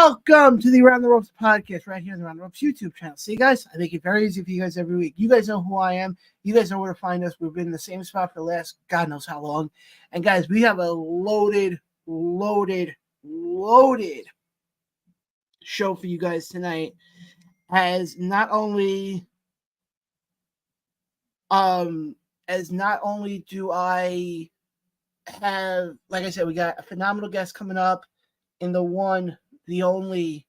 Welcome to the Around the Ropes podcast right here on the Around the Ropes YouTube channel. See, guys, I make it very easy for you guys every week. You guys know who I am. You guys know where to find us. We've been in the same spot for the last God knows how long. And, guys, we have a loaded show for you guys tonight. As not only do I have, like I said, we got a phenomenal guest coming up in the one, the only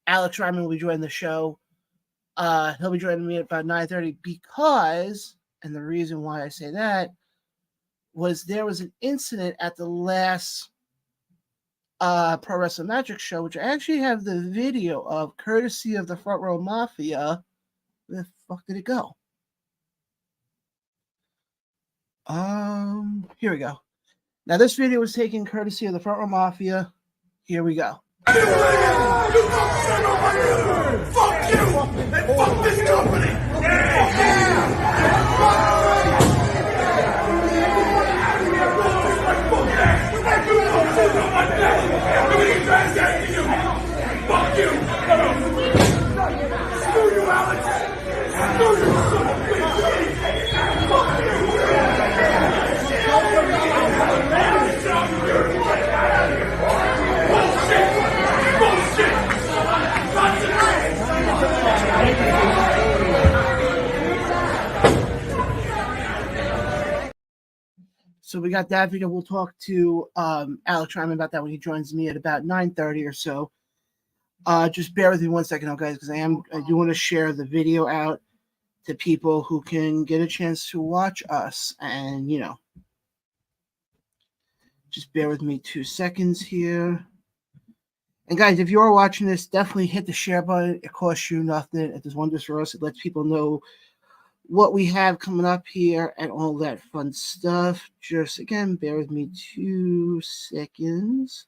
Alex Ryman will be joining the show. He'll be joining me at about 9:30 because, and the reason why I say that was there was an incident at the last Pro Wrestling Magic show, which I actually have the video of, courtesy of the Front Row Mafia. Where the fuck did it go? Here we go. Now this video was taken courtesy of the Front Row Mafia. Here we go. Fuck you! And fuck this company! Fuck you! Screw you, Alex! Screw you, son of a bitch! Fuck you! So we got that video. We'll talk to Alex Ryman about that when he joins me at about 9:30 or so. Just bear with me 1 second, guys, because I do want to share the video out to people who can get a chance to watch us. And, you know, just bear with me 2 seconds here. And, guys, if you are watching this, definitely hit the share button. It costs you nothing. It does wonders for us. It lets people know what we have coming up here and all that fun stuff. Just, again, bear with me 2 seconds.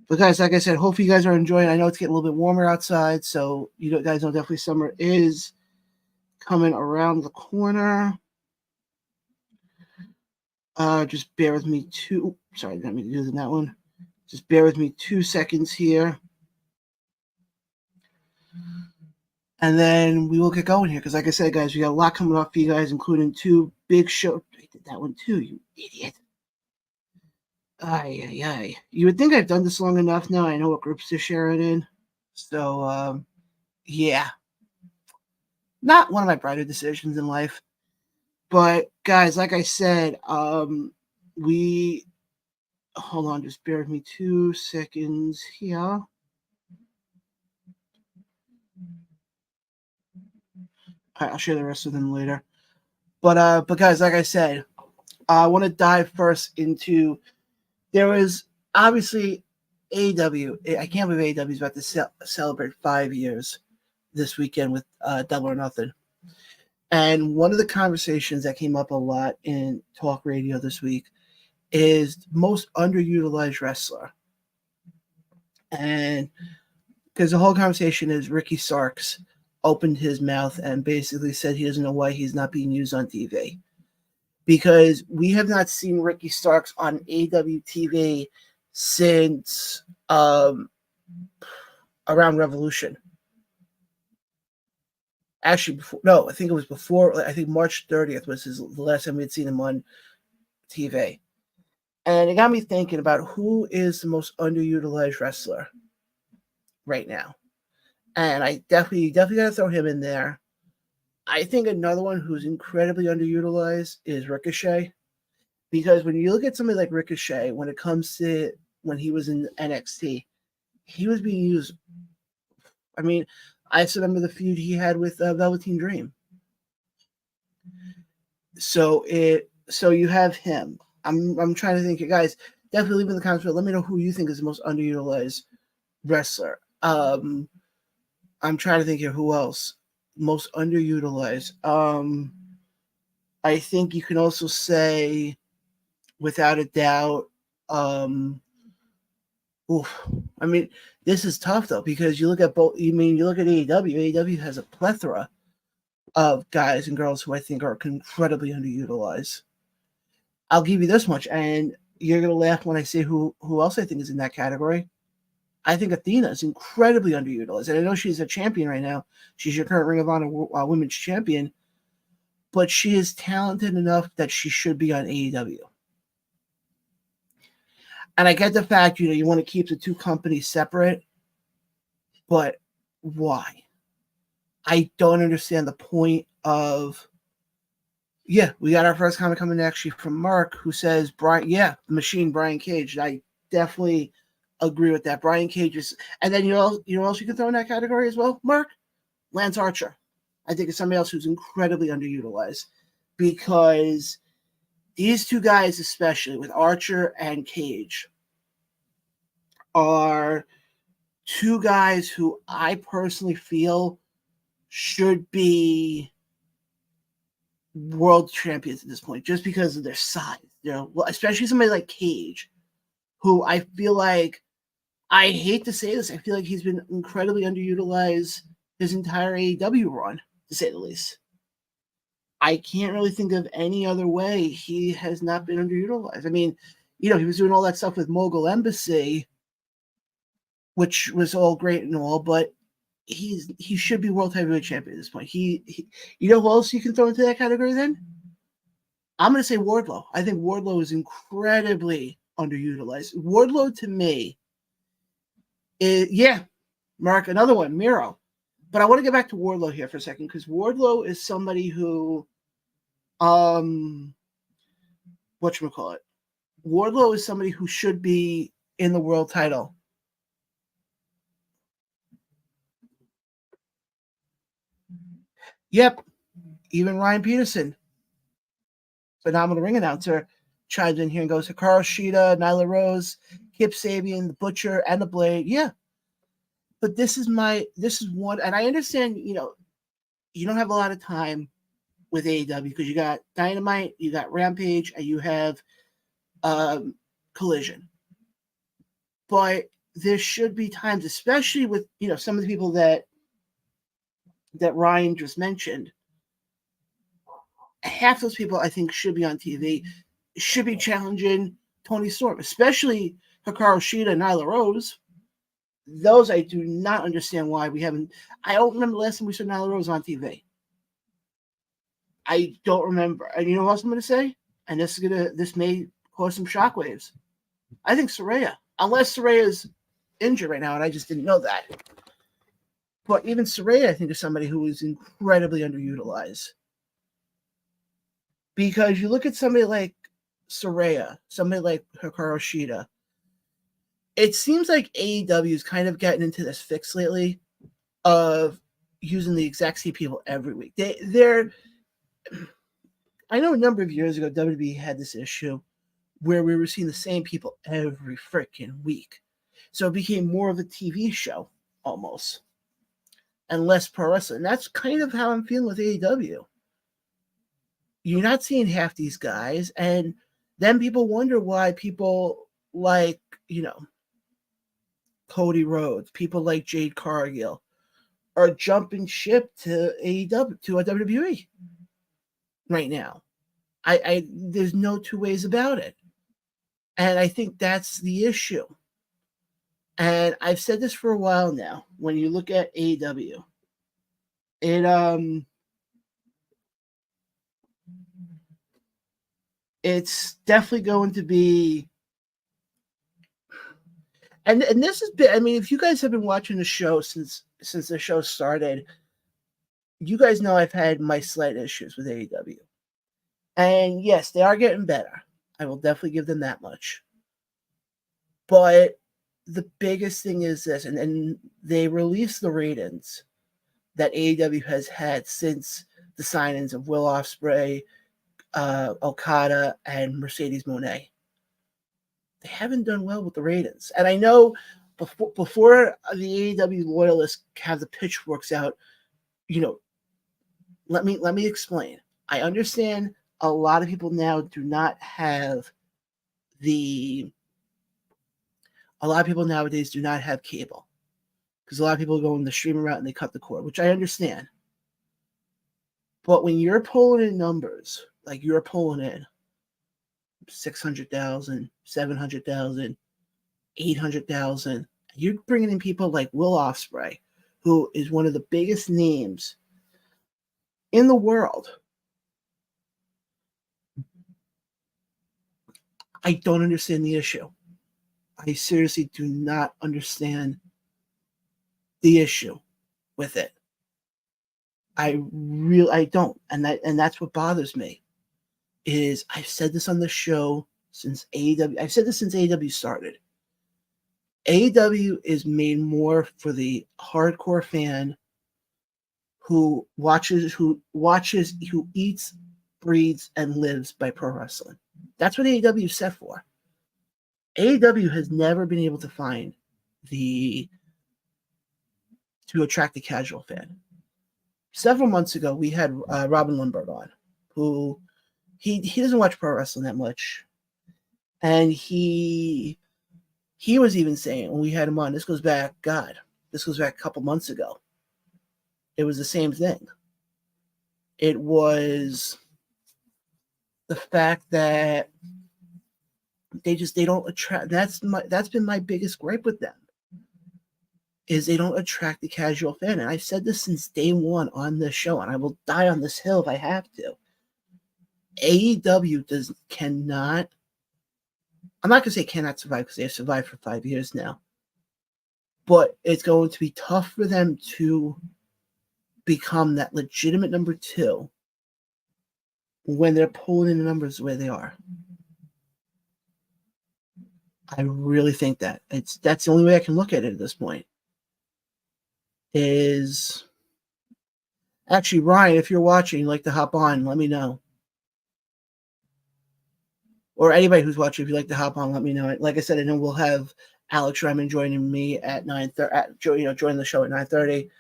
But, guys, like I said, hopefully you guys are enjoying. I know it's getting a little bit warmer outside, so you guys know definitely summer is coming around the corner. Just bear with me sorry, I didn't mean to do that one. Just bear with me 2 seconds here. And then we will get going here. Because like I said, guys, we got a lot coming up for you guys, including 2 big shows. I did that one too, you idiot. Ay. You would think I've done this long enough now. I know what groups to share it in. So, yeah. Not one of my brighter decisions in life. But, guys, like I said, hold on, just bear with me 2 seconds here. All right, I'll share the rest of them later. But guys, like I said, I want to dive first into, there was obviously AEW. I can't believe AEW is about to celebrate 5 years this weekend with Double or Nothing. And one of the conversations that came up a lot in talk radio this week is most underutilized wrestler. And because the whole conversation is Ricky Starks opened his mouth and basically said he doesn't know why he's not being used on TV. Because we have not seen Ricky Starks on AEW TV since around Revolution. Actually, I think it was before. I think March 30th was the last time we had seen him on TV. And it got me thinking about who is the most underutilized wrestler right now. And I definitely got to throw him in there. I think another one who's incredibly underutilized is Ricochet. Because when you look at somebody like Ricochet, when it comes to when he was in NXT, he was being used. I mean, I still remember the feud he had with Velveteen Dream. So you have him. I'm trying to think, you guys. Definitely leave in the comments below. Let me know who you think is the most underutilized wrestler. I'm trying to think here who else most underutilized. I think you can also say, without a doubt, I mean, this is tough though, because you look at both. You look at AEW. AEW has a plethora of guys and girls who I think are incredibly underutilized. I'll give you this much, and you're gonna laugh when I say who else I think is in that category. I think Athena is incredibly underutilized, and I know she's a champion right now. She's your current Ring of Honor Women's Champion, but she is talented enough that she should be on AEW. And I get the fact, you want to keep the two companies separate, but why? I don't understand the point of. Yeah, we got our first comment coming actually from Mark, who says, the machine, Brian Cage. And I definitely agree with that. Brian Cage is, and then you know what else you can throw in that category as well, Mark? Lance Archer. I think it's somebody else who's incredibly underutilized, because these two guys, especially with Archer and Cage, are two guys who I personally feel should be world champions at this point, just because of their size. Especially somebody like Cage, who I feel like, I hate to say this, I feel like he's been incredibly underutilized his entire AEW run, to say the least. I can't really think of any other way he has not been underutilized. I mean, he was doing all that stuff with Mogul Embassy, which was all great and all, but he should be world heavyweight champion at this point. He who else you can throw into that category then? I'm going to say Wardlow. I think Wardlow is incredibly underutilized. Wardlow, to me, Mark, another one, Miro. But I want to get back to Wardlow here for a second, because Wardlow is somebody who, whatchamacallit? Wardlow is somebody who should be in the world title. Yep. Even Ryan Peterson, phenomenal ring announcer, chimes in here and goes, Hikaru Shida, Nyla Rose, Kip Sabian, the Butcher, and the Blade. Yeah. But this is one, and I understand, you don't have a lot of time with AEW, because you got Dynamite, you got Rampage, and you have Collision. But there should be times, especially with, some of the people that Ryan just mentioned. Half those people, I think, should be on TV, should be challenging Tony Storm, especially Hikaru Shida and Nyla Rose. Those I do not understand why we haven't. I don't remember the last time we saw Nyla Rose on TV. I don't remember. And you know what else I'm going to say? And this may cause some shockwaves. I think Saraya, unless Saraya's injured right now, and I just didn't know that. But even Saraya, I think, is somebody who is incredibly underutilized. Because you look at somebody like Saraya, somebody like Hikaru Shida, it seems like AEW is kind of getting into this fix lately of using the exact same people every week. I know a number of years ago, WWE had this issue where we were seeing the same people every freaking week. So it became more of a TV show almost, and less pro wrestling. And that's kind of how I'm feeling with AEW. You're not seeing half these guys, and then people wonder why people like, Cody Rhodes, people like Jade Cargill are jumping ship to AEW, to a WWE right now. There's no two ways about it. And I think that's the issue. And I've said this for a while now. When you look at AEW, it's definitely going to be, and this has been, I mean, if you guys have been watching the show since the show started, you guys know I've had my slight issues with AEW. And yes, they are getting better. I will definitely give them that much. But the biggest thing is this, and they released the ratings that AEW has had since the signings of Will Ospreay, Okada, and Mercedes Moné. They haven't done well with the ratings. And I know before the AEW loyalists have the pitchforks out, let me explain. I understand a lot of people now do not have a lot of people nowadays do not have cable, because a lot of people go in the streaming route and they cut the cord, which I understand. But when you're pulling in numbers like you're pulling in, 600,000, 700,000, 800,000. You're bringing in people like Will Ospreay, who is one of the biggest names in the world. I don't understand the issue. I seriously do not understand the issue with it. I don't. And that's what bothers me. Is I've said this on the show since AEW. I've said this since AEW started. AEW is made more for the hardcore fan who eats, breathes, and lives by pro wrestling. That's what AEW is set for. AEW has never been able to find to attract the casual fan. Several months ago, we had Robin Lundberg on, who he doesn't watch pro wrestling that much, and he was even saying when we had him on, this goes back a couple months ago. It was the same thing. It was the fact that they don't attract. That's been my biggest gripe with them, is they don't attract the casual fan. And I've said this since day one on this show, and I will die on this hill if I have to. AEW cannot. I'm not going to say cannot survive, because they have survived for 5 years now. But it's going to be tough for them to become that legitimate number 2 when they're pulling in the numbers the way they are. I really think that's the only way I can look at it at this point. Is actually, Ryan, if you're watching, you'd like to hop on, let me know. Or anybody who's watching, if you'd like to hop on, let me know. Like I said, I know we'll have Alex Ryman joining me at 9:30. Join the show at 9:30.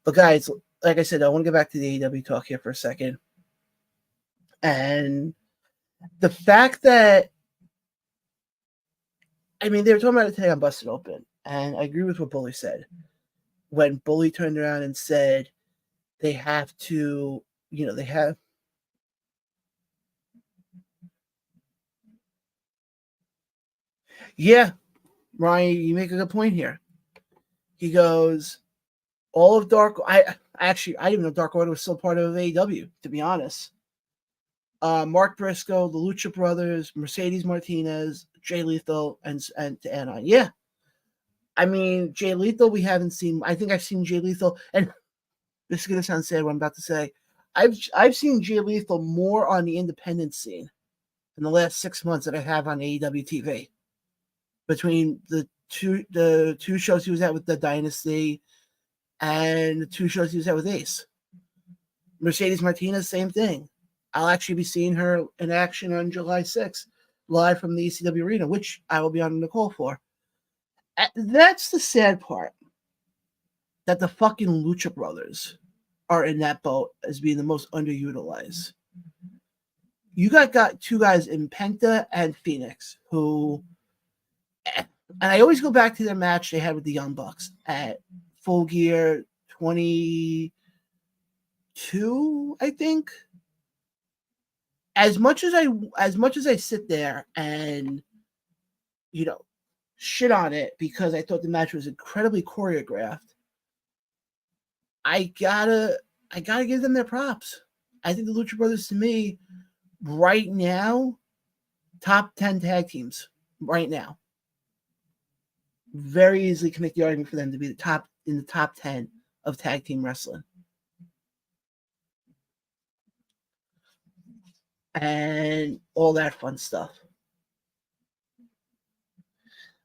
But guys, like I said, I want to get back to the AEW talk here for a second. And the fact that, I mean, they were talking about it today on Busted Open, and I agree with what Bully said. When Bully turned around and said they have to, they have. Yeah, Ryan, you make a good point here. He goes, all of I didn't even know Dark Order was still part of AEW, to be honest. Mark Briscoe, the Lucha Brothers, Mercedes Martinez, Jay Lethal, and to add on. Yeah. I mean, Jay Lethal, we haven't seen. I think I've seen Jay Lethal, and this is going to sound sad what I'm about to say. I've seen Jay Lethal more on the independent scene in the last 6 months than I have on AEW TV. Between the two shows he was at with the Dynasty and the 2 shows he was at with Ace. Mercedes Martinez, same thing. I'll actually be seeing her in action on July 6th, live from the ECW Arena, which I will be on the call for. That's the sad part. That the fucking Lucha Brothers are in that boat as being the most underutilized. You got 2 guys in Penta and Phoenix who, and I always go back to their match they had with the Young Bucks at Full Gear 22, I think. As much as I sit there and shit on it because I thought the match was incredibly choreographed, I gotta give them their props. I think the Lucha Brothers, to me, right now, top 10 tag teams right now. Very easily can make the argument for them to be in the top 10 of tag team wrestling. And all that fun stuff.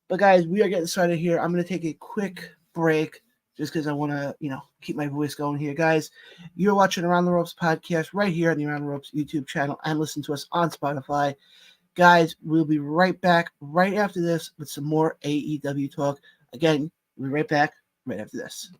But guys, we are getting started here. I'm going to take a quick break just because I want to, keep my voice going here. Guys, you're watching Around the Ropes podcast right here on the Around the Ropes YouTube channel and listen to us on Spotify. Guys, we'll be right back right after this with some more AEW talk. Again, we'll be right back right after this.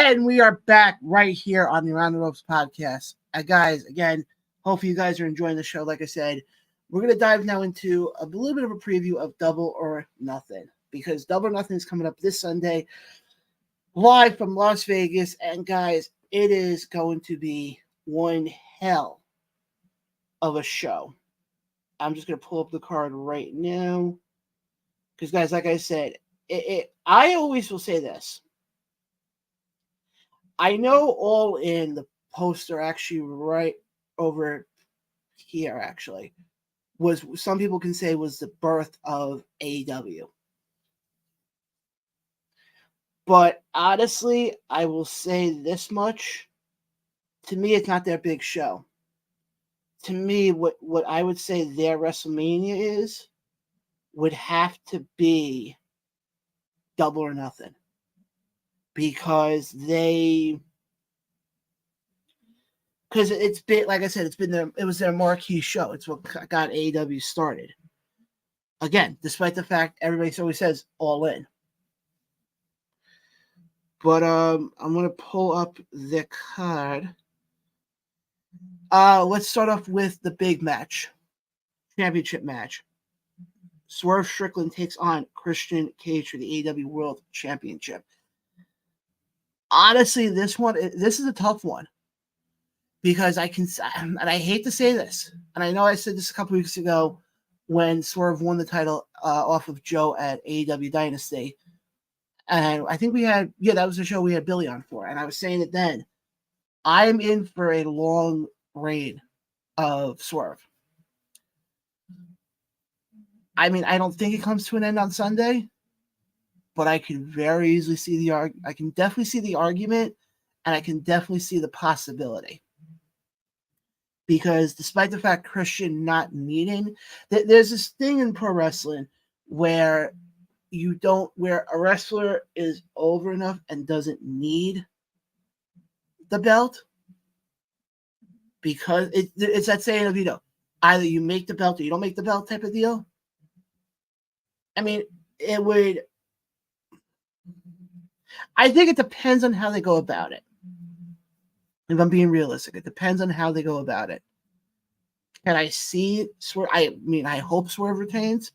And we are back right here on the Around the Ropes podcast. Guys, again, hopefully you guys are enjoying the show. Like I said, we're going to dive now into a little bit of a preview of Double or Nothing, because Double or Nothing is coming up this Sunday, live from Las Vegas. And guys, it is going to be one hell of a show. I'm just going to pull up the card right now. Because, guys, like I said, I always will say this. I know All In, the poster actually right over here, actually, was, some people can say, was the birth of AEW. But honestly, I will say this much. To me, it's not their big show. To me, what I would say their WrestleMania would have to be Double or Nothing. Because it's been, like I said, it was their marquee show. It's what got AEW started. Again, despite the fact everybody always says All In. But I'm gonna pull up the card. Let's start off with the big match. Championship match. Swerve Strickland takes on Christian Cage for the AEW World Championship. Honestly, this is a tough one. Because and I hate to say this, and I know I said this a couple weeks ago when Swerve won the title off of Joe at AEW Dynasty. And I think that was the show we had Billy on for. And I was saying it then. I am in for a long reign of Swerve. I mean, I don't think it comes to an end on Sunday, but I can very easily see I can definitely see the argument, and I can definitely see the possibility. Because despite the fact Christian not needing, there's this thing in pro wrestling where where a wrestler is over enough and doesn't need the belt, because it's that saying of, either you make the belt or you don't make the belt type of deal. I mean, I think it depends on how they go about it. If I'm being realistic, it depends on how they go about it. Can I see Swerve? I hope Swerve retains.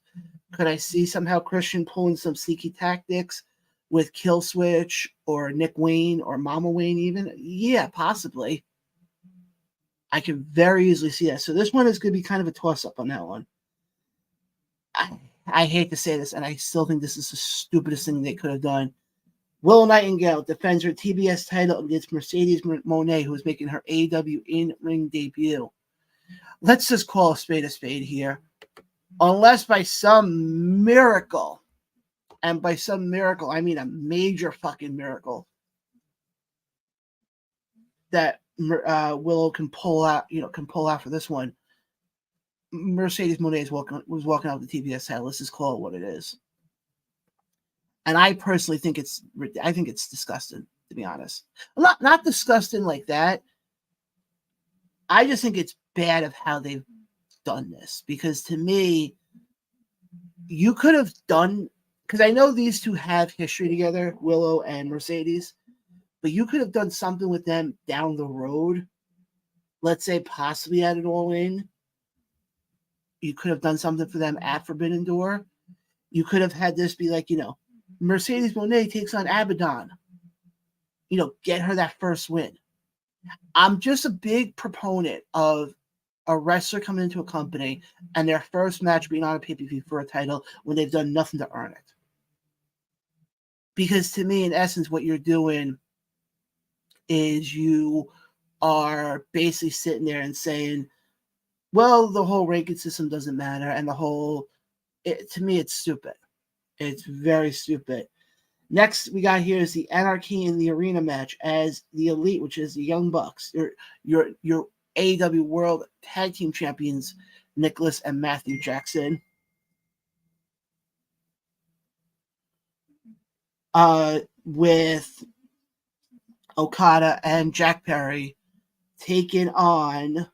Could I see somehow Christian pulling some sneaky tactics with Kill Switch or Nick Wayne or Mama Wayne even? Yeah, possibly. I can very easily see that. So this one is going to be kind of a toss-up on that one. I hate to say this, and I still think this is the stupidest thing they could have done. Willow Nightingale defends her TBS title against Mercedes Moné, who is making her AEW in-ring debut. Let's just call a spade here. Unless by some miracle, and by some miracle, I mean a major fucking miracle, that Willow can pull out for this one. Mercedes Moné was walking out with the TBS title. Let's just call it what it is. And I personally think it's disgusting, to be honest. Not disgusting like that. I just think it's bad of how they've done this, because to me, you could have done, because I know these two have history together, Willow and Mercedes, but you could have done something with them down the road. Let's say possibly at an All In. You could have done something for them at Forbidden Door. You could have had this be like, Mercedes Moné takes on Abaddon. Get her that first win. I'm just a big proponent of a wrestler coming into a company and their first match being on a pay-per-view for a title when they've done nothing to earn it. Because to me, in essence, what you're doing is you are basically sitting there and saying, well, the whole ranking system doesn't matter, and to me, it's stupid. It's very stupid. Next, we got here is the Anarchy in the Arena match as the Elite, which is the Young Bucks, your AEW World Tag Team Champions, Nicholas and Matthew Jackson. With Okada and Jack Perry taking on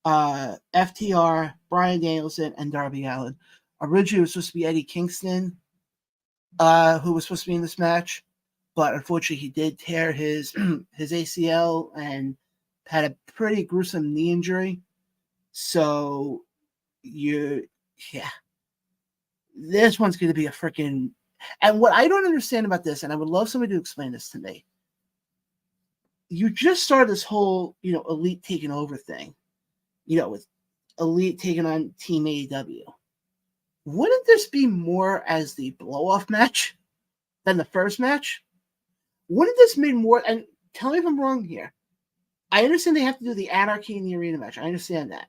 FTR, Bryan Danielson, and Darby Allin. Originally, it was supposed to be Eddie Kingston, who was supposed to be in this match. but unfortunately he did tear his his ACL and had a pretty gruesome knee injury. So yeah, this one's going to be a freaking. And what I don't understand about this, and I would love somebody to explain this to me. You just started this whole, Elite taking over thing, with Elite taking on Team AEW. Wouldn't this be more as the blow-off match than the first match? Wouldn't this mean more? And tell me if I'm wrong here. I understand they have to do the Anarchy in the Arena match. I understand that.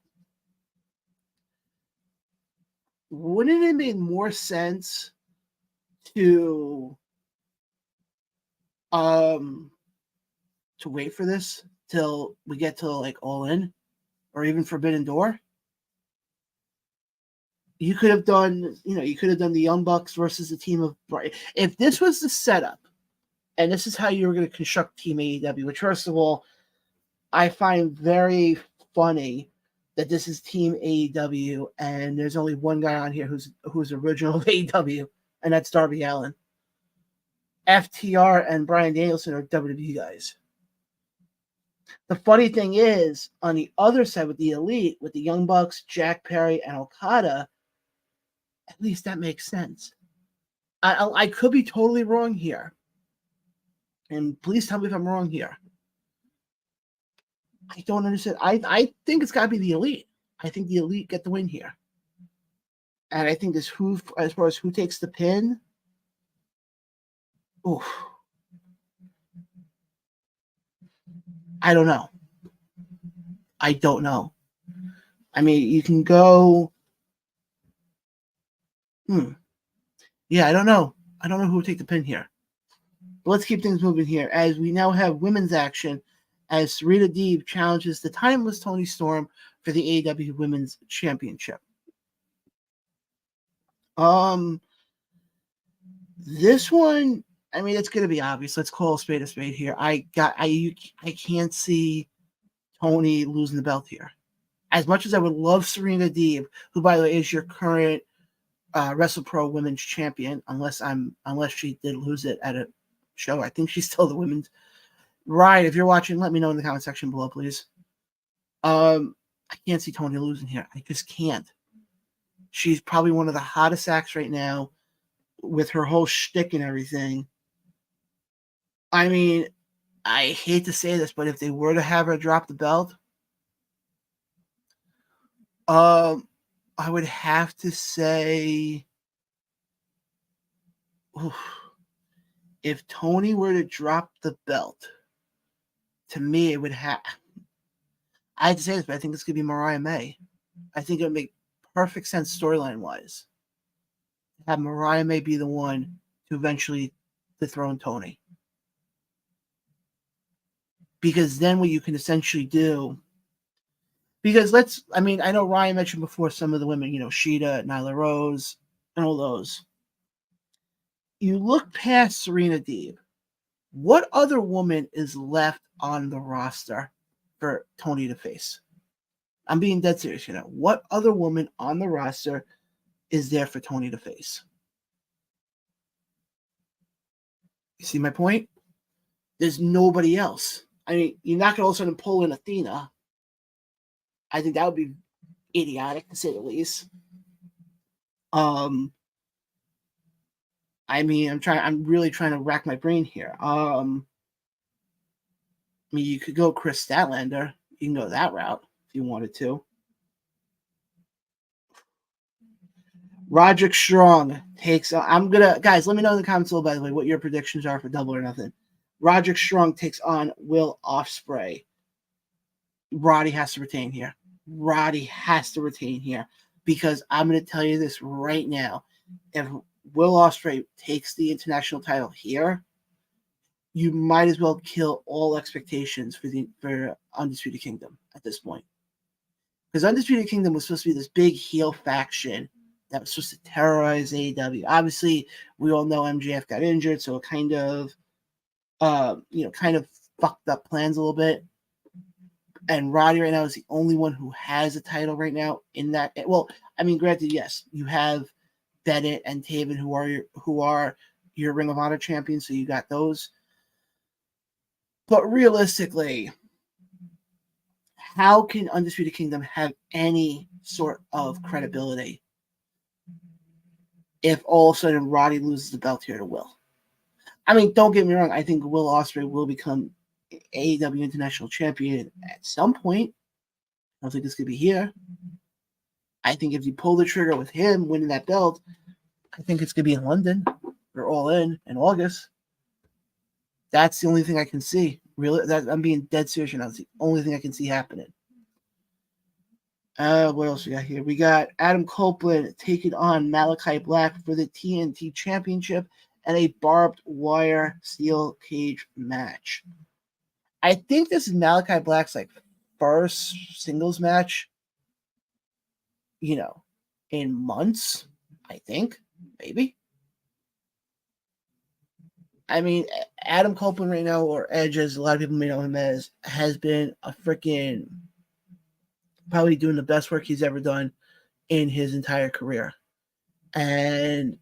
Wouldn't it make more sense to wait for this till we get to like All In or even Forbidden Door? You could have done, the Young Bucks versus the team of Brii. If this was the setup, and this is how you were going to construct Team AEW, which first of all, I find very funny that this is Team AEW, and there's only one guy on here who's original of AEW, and that's Darby Allin. FTR and Bryan Danielson are WWE guys. The funny thing is, on the other side with the Elite, with the Young Bucks, Jack Perry, and Okada, at least that makes sense. I could be totally wrong here. And please tell me if I'm wrong here. I don't understand. I think it's got to be the Elite. I think the Elite get the win here. And I think as far as who takes the pin, oof, I don't know. I don't know. I mean, you can go. Yeah, I don't know. I don't know who will take the pin here. But let's keep things moving here as we now have women's action as Serena Deeb challenges the timeless Toni Storm for the AEW Women's Championship. This one, I mean, it's going to be obvious. Let's call a spade here. I can't see Toni losing the belt here. As much as I would love Serena Deeb, who, by the way, is your current WrestlePro Women's Champion, unless she did lose it at a show. I think she's still the women's. Right, if you're watching, let me know in the comment section below, please. I can't see Toni losing here. I just can't. She's probably one of the hottest acts right now with her whole shtick and everything. I mean, I hate to say this, but if they were to have her drop the belt, I would have to say, if Toni were to drop the belt, to me, it would have. I hate to say this, but I think it's going to be Mariah May. I think it would make perfect sense storyline-wise. Have Mariah May be the one to eventually dethrone Toni. Because then what you can essentially do, because I know Ryan mentioned before some of the women, Sheeta, Nyla Rose, and all those. You look past Serena Deeb. What other woman is left on the roster for Toni to face? I'm being dead serious, What other woman on the roster is there for Toni to face? You see my point? There's nobody else. I mean, you're not going to all of a sudden pull in Athena. I think that would be idiotic, to say the least. I mean, I'm really trying to rack my brain here. I mean, you could go Chris Statlander. You can go that route if you wanted to. Roderick Strong takes. Guys, let me know in the comments below, by the way, what your predictions are for Double or Nothing. Roderick Strong takes on Will Ospreay. Roddy has to retain here. Because I'm going to tell you this right now. If Will Ospreay takes the international title here, you might as well kill all expectations for Undisputed Kingdom at this point. Because Undisputed Kingdom was supposed to be this big heel faction that was supposed to terrorize AEW. Obviously, we all know MJF got injured, so it kind of fucked up plans a little bit. And Roddy right now is the only one who has a title right now in that. Well, I mean, granted, yes, you have Bennett and Taven who are your Ring of Honor champions, so you got those. But realistically, how can Undisputed Kingdom have any sort of credibility if all of a sudden Roddy loses the belt here to Will? I mean, don't get me wrong. I think Will Ospreay will become AEW International Champion at some point. I don't think it's going to be here. I think if you pull the trigger with him winning that belt, I think it's going to be in London or All In August. That's the only thing I can see. Really, I'm being dead serious now. It's the only thing I can see happening. What else we got here? We got Adam Copeland taking on Malachi Black for the TNT Championship and a barbed wire steel cage match. I think this is Malachi Black's like first singles match, in months. I think maybe. I mean, Adam Copeland right now, or Edge, as a lot of people may know him as, has been a freaking probably doing the best work he's ever done in his entire career. And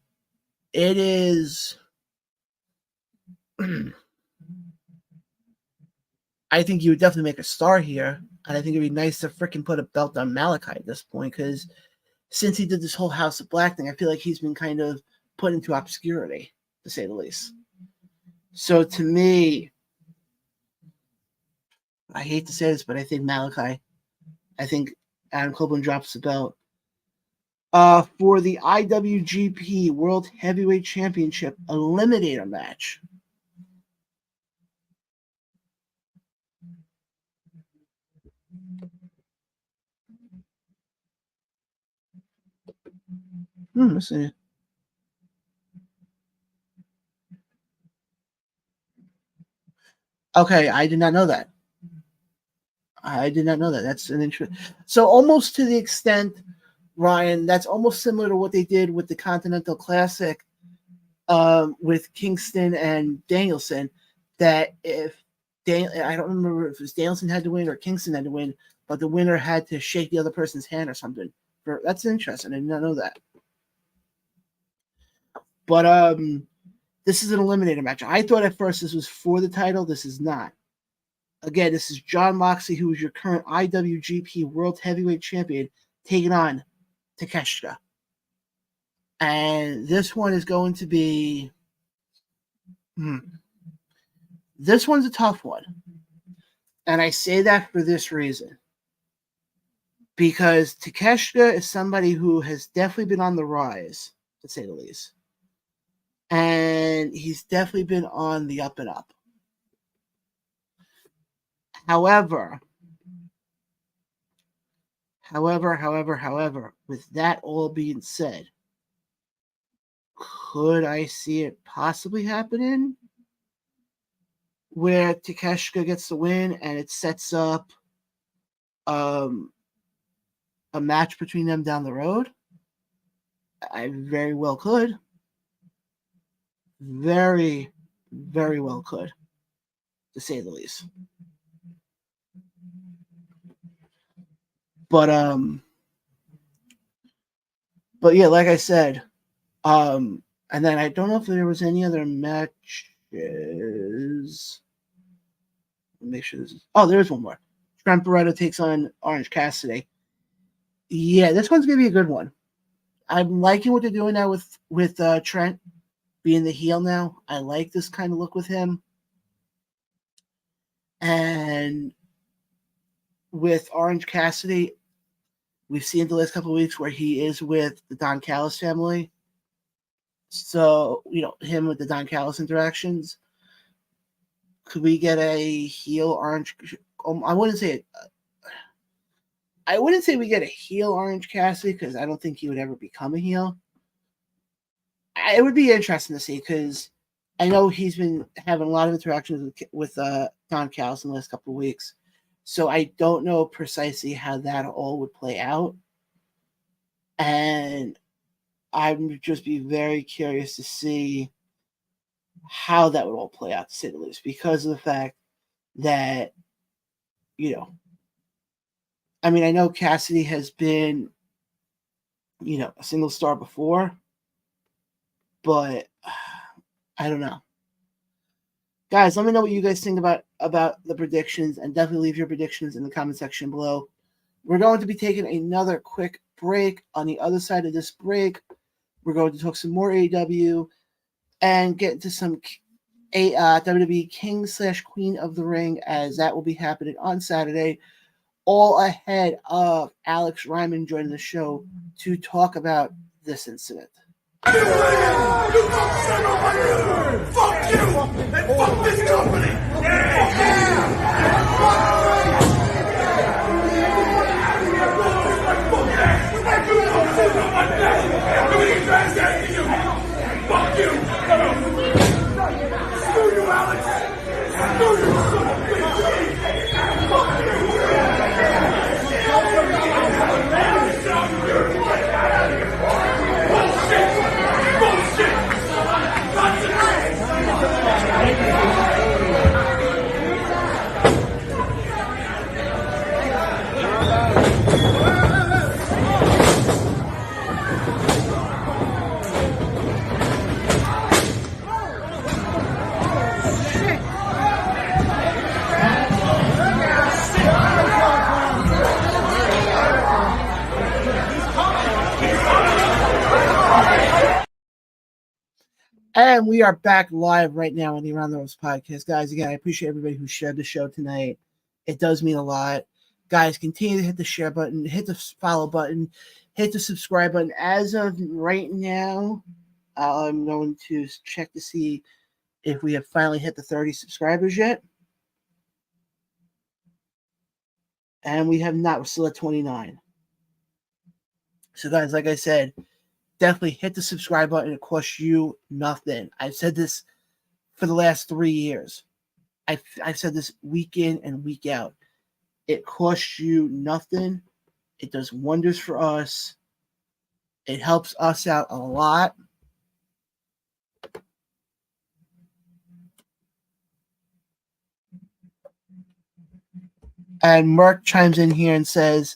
it is, I think you would definitely make a star here. And I think it'd be nice to freaking put a belt on Malachi at this point, because since he did this whole House of Black thing, I feel like he's been kind of put into obscurity, to say the least. So to me, I hate to say this, but I think Malachi, I think Adam Copeland drops the belt. For the IWGP World Heavyweight Championship Eliminator match. Let's see. Okay, I did not know that. That's an interesting. So almost to the extent, Ryan, that's almost similar to what they did with the Continental Classic with Kingston and Danielson. That if I don't remember if it was Danielson had to win or Kingston had to win, but the winner had to shake the other person's hand or something. That's interesting. I did not know that. But this is an eliminator match. I thought at first this was for the title. This is not. Again, this is Jon Moxley, who is your current IWGP World Heavyweight Champion, taking on Takeshita. And this one is going to be... This one's a tough one. And I say that for this reason. Because Takeshita is somebody who has definitely been on the rise, to say the least. And he's definitely been on the up and up. However, with that all being said, could I see it possibly happening where Takeshita gets the win and it sets up a match between them down the road? I very well could. Very, very well could, to say the least. But yeah, like I said, and then I don't know if there was any other matches. Make sure this is. Oh, there's one more. Trent Barretta takes on Orange Cassidy. Yeah, this one's gonna be a good one. I'm liking what they're doing now with Trent being the heel now. I like this kind of look with him. And with Orange Cassidy, we've seen the last couple of weeks where he is with the Don Callis family. So, him with the Don Callis interactions. Could we get a heel Orange? I wouldn't say we get a heel Orange Cassidy, because I don't think he would ever become a heel. It would be interesting to see, because I know he's been having a lot of interactions with Don Callis in the last couple of weeks. So I don't know precisely how that all would play out. And I would just be very curious to see how that would all play out, to say the least, because of the fact that, I mean, I know Cassidy has been, a single star before, but I don't know. Guys, let me know what you guys think about the predictions, and definitely leave your predictions in the comment section below. We're going to be taking another quick break. On the other side of this break, we're going to talk some more AEW and get into some WWE King/Queen of the Ring, as that will be happening on Saturday, all ahead of Alex Ryman joining the show to talk about this incident. Fuck you! And fuck this company! Fuck you! Screw you, Alex! Screw you, son of a bitch! Fuck you! And we are back live right now on the Around the Ropes podcast. Guys, again, I appreciate everybody who shared the show tonight. It does mean a lot. Guys, continue to hit the share button, hit the follow button, hit the subscribe button. As of right now, I'm going to check to see if we have finally hit the 30 subscribers yet. And we have not. We're still at 29. So, guys, like I said, definitely hit the subscribe button. It costs you nothing. I've said this for the last 3 years. I've said this week in and week out. It costs you nothing. It does wonders for us. It helps us out a lot. And Merck chimes in here and says,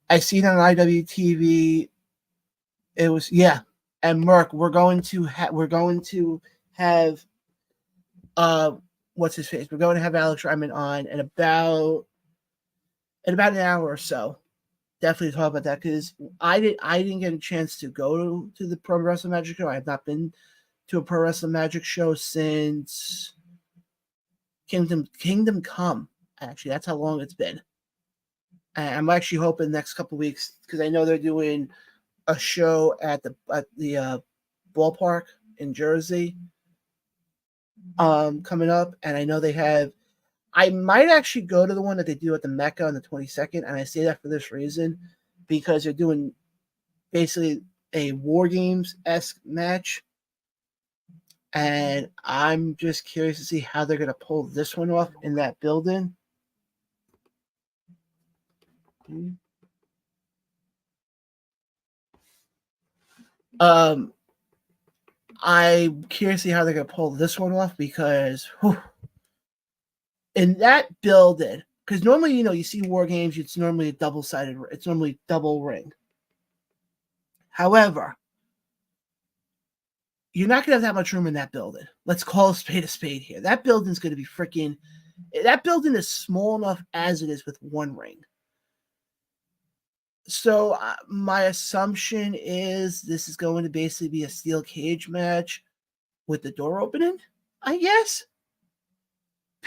I see it on IWTV. It was, yeah. And Merck, we're going to have what's his face? We're going to have Alex Ryman on in about an hour or so. Definitely talk about that, because I didn't get a chance to go to the Pro Wrestling Magic show. I have not been to a Pro Wrestling Magic show since Kingdom Come. Actually, that's how long it's been. And I'm actually hoping next couple of weeks, because I know they're doing a show at the ballpark in Jersey coming up, and I know they have. I might actually go to the one that they do at the Mecca on the 22nd, and I say that for this reason, because they're doing basically a War Games-esque match, and I'm just curious to see how they're going to pull this one off in that building. I'm curious to see how they're going to pull this one off, because in that building, because normally, you see War Games, it's normally a double-sided, it's normally double ring. However, you're not going to have that much room in that building. Let's call a spade here. That building's going to be that building is small enough as it is with one ring. So my assumption is this is going to basically be a steel cage match with the door opening, I guess.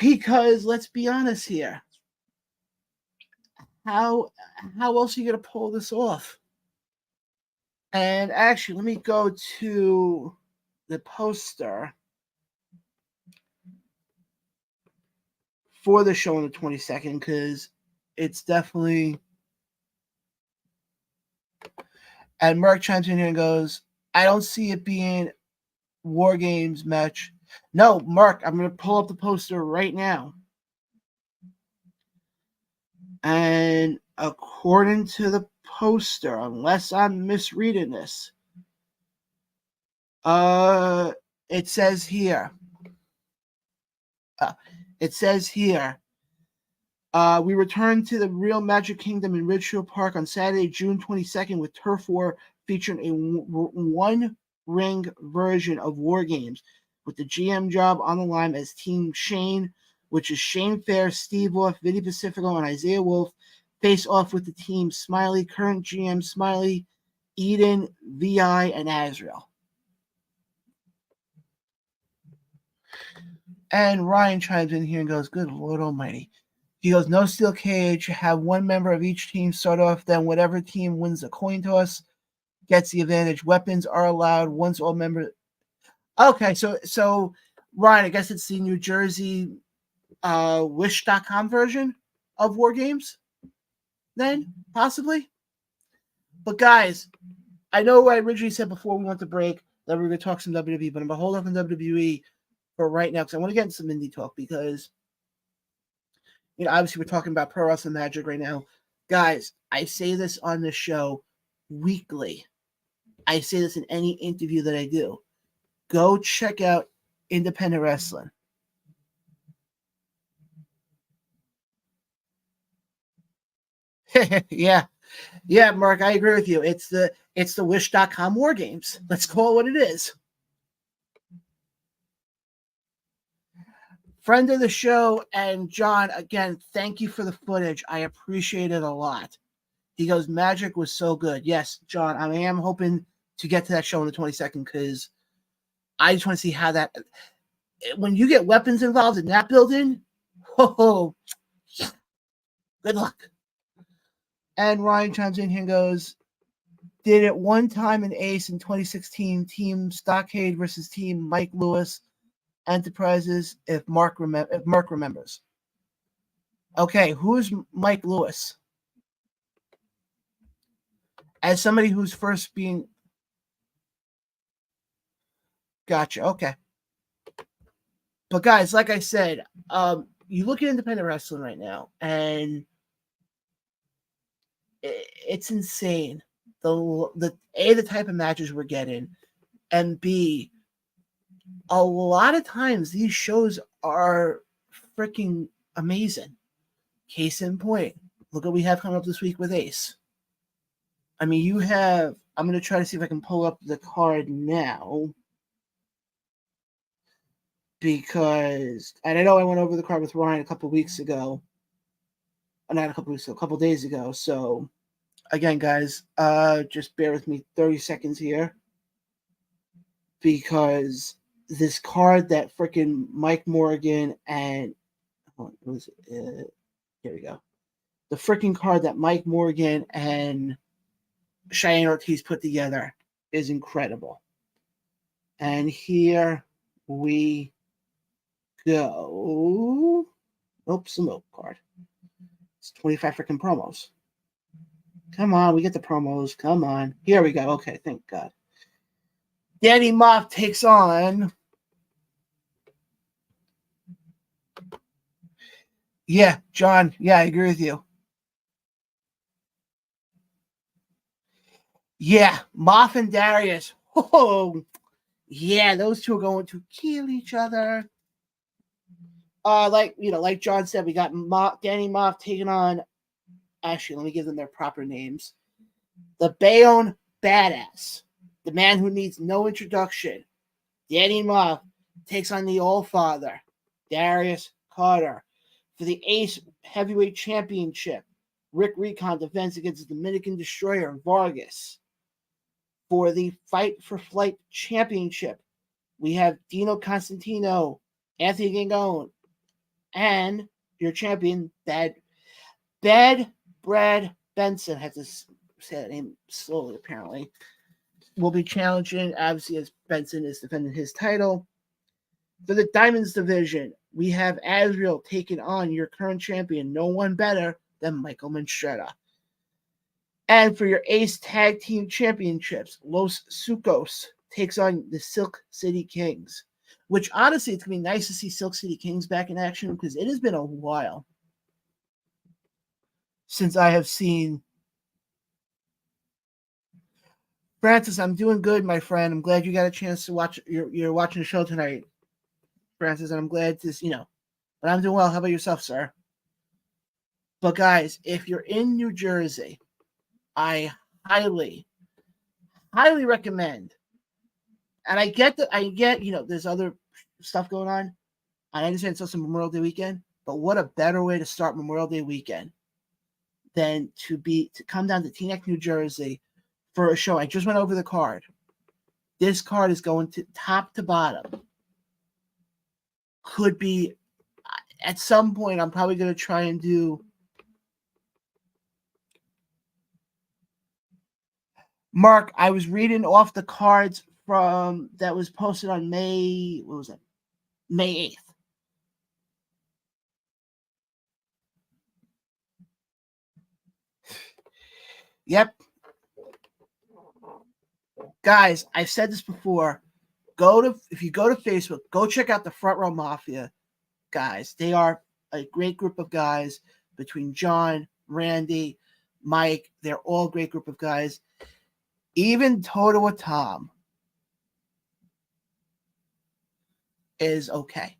Because let's be honest here. How else are you going to pull this off? And actually, let me go to the poster for the show on the 22nd, because it's definitely. And Mark chimes in here and goes, I don't see it being War Games match. No, Mark, I'm going to pull up the poster right now. And according to the poster, unless I'm misreading this, it says here, we return to the Real Magic Kingdom in Ridgefield Park on Saturday, June 22nd with Turf War featuring a one-ring version of War Games. with the GM job on the line as Team Shane, which is Shane Fair, Steve Wolf, Vinny Pacifico, and Isaiah Wolf, face off with the Team Smiley, current GM Smiley, Eden, VI, and Azrael. And Ryan chimes in here and goes, good Lord Almighty. He goes, no steel cage, have one member of each team start off, then whatever team wins the coin toss gets the advantage. Weapons are allowed once all members. Okay, so Ryan, I guess it's the New Jersey Wish.com version of War Games, then, possibly. But guys, I know I originally said before we went to break that we were going to talk some WWE, but I'm going to hold up on WWE for right now because I want to get into some indie talk because, obviously we're talking about Pro Wrestling Magic right now. Guys, I say this on the show weekly. I say this in any interview that I do. Go check out independent wrestling. Yeah, Mark, I agree with you. It's the Wish.com War Games. Let's call it what it is. Friend of the show, and John, again, thank you for the footage. I appreciate it a lot. He goes, Magic was so good. Yes, John, I am hoping to get to that show on the 22nd because I just want to see how that, when you get weapons involved in that building, good luck. And Ryan chimes in here and goes, did it one time in Ace in 2016, Team Stockade versus Team Mike Lewis Enterprises, if Mark remembers. Okay, who's Mike Lewis? As somebody who's first being... Gotcha, okay. But guys, like I said, you look at independent wrestling right now, and it's insane. The type of matches we're getting, and B, a lot of times these shows are freaking amazing. Case in point, look what we have coming up this week with Ace. I mean, you have, I'm going to try to see if I can pull up the card now. Because, and I know I went over the card with Ryan a couple weeks ago. Not a couple weeks ago, a couple days ago. So, again, guys, just bear with me 30 seconds here. Because this card that freaking Mike Morgan and, here we go. The freaking card that Mike Morgan and Cheyenne Ortiz put together is incredible. And here we go. Oops, a milk card. It's 25 freaking promos. Come on, we get the promos. Come on. Here we go. Okay, thank God. Danny Moff takes on... Yeah, John. Yeah, I agree with you. Yeah, Moff and Darius. Oh, yeah, those two are going to kill each other. Like John said, we got Danny Moff taking on. Actually, let me give them their proper names. The Bayonne Badass, the man who needs no introduction. Danny Moff takes on the All-Father, Darius Carter. For the Ace Heavyweight Championship, Rick Recon defends against the Dominican Destroyer, Vargas. For the Fight for Flight Championship, we have Dino Constantino, Anthony Gangone, and your champion, Brad Benson. I have to say that name slowly, apparently. Will be challenging, obviously, as Benson is defending his title. For the Diamonds division, we have Azrael taking on your current champion, no one better than Michael Manstretta. And for your Ace Tag Team Championships, Los Sucos takes on the Silk City Kings. Which, honestly, it's going to be nice to see Silk City Kings back in action because it has been a while since I have seen... Francis, I'm doing good, my friend. I'm glad you got a chance to watch. You're watching the show tonight, Francis, and I'm glad to, but I'm doing well. How about yourself, sir? But guys, if you're in New Jersey, I highly recommend, and I get, there's other stuff going on. I understand it's also Memorial Day weekend, but what a better way to start Memorial Day weekend than to come down to Teaneck, New Jersey for a show. I just went over the card. This card is going to top to bottom. Could be at some point. I'm probably going to try and do. Mark, I was reading off the cards from that was posted on May. What was it? May 8th. Yep. Guys, I've said this before. If you go to Facebook, go check out the Front Row Mafia guys. They are a great group of guys between John, Randy, Mike. They're all a great group of guys. Even Toto Tom is okay.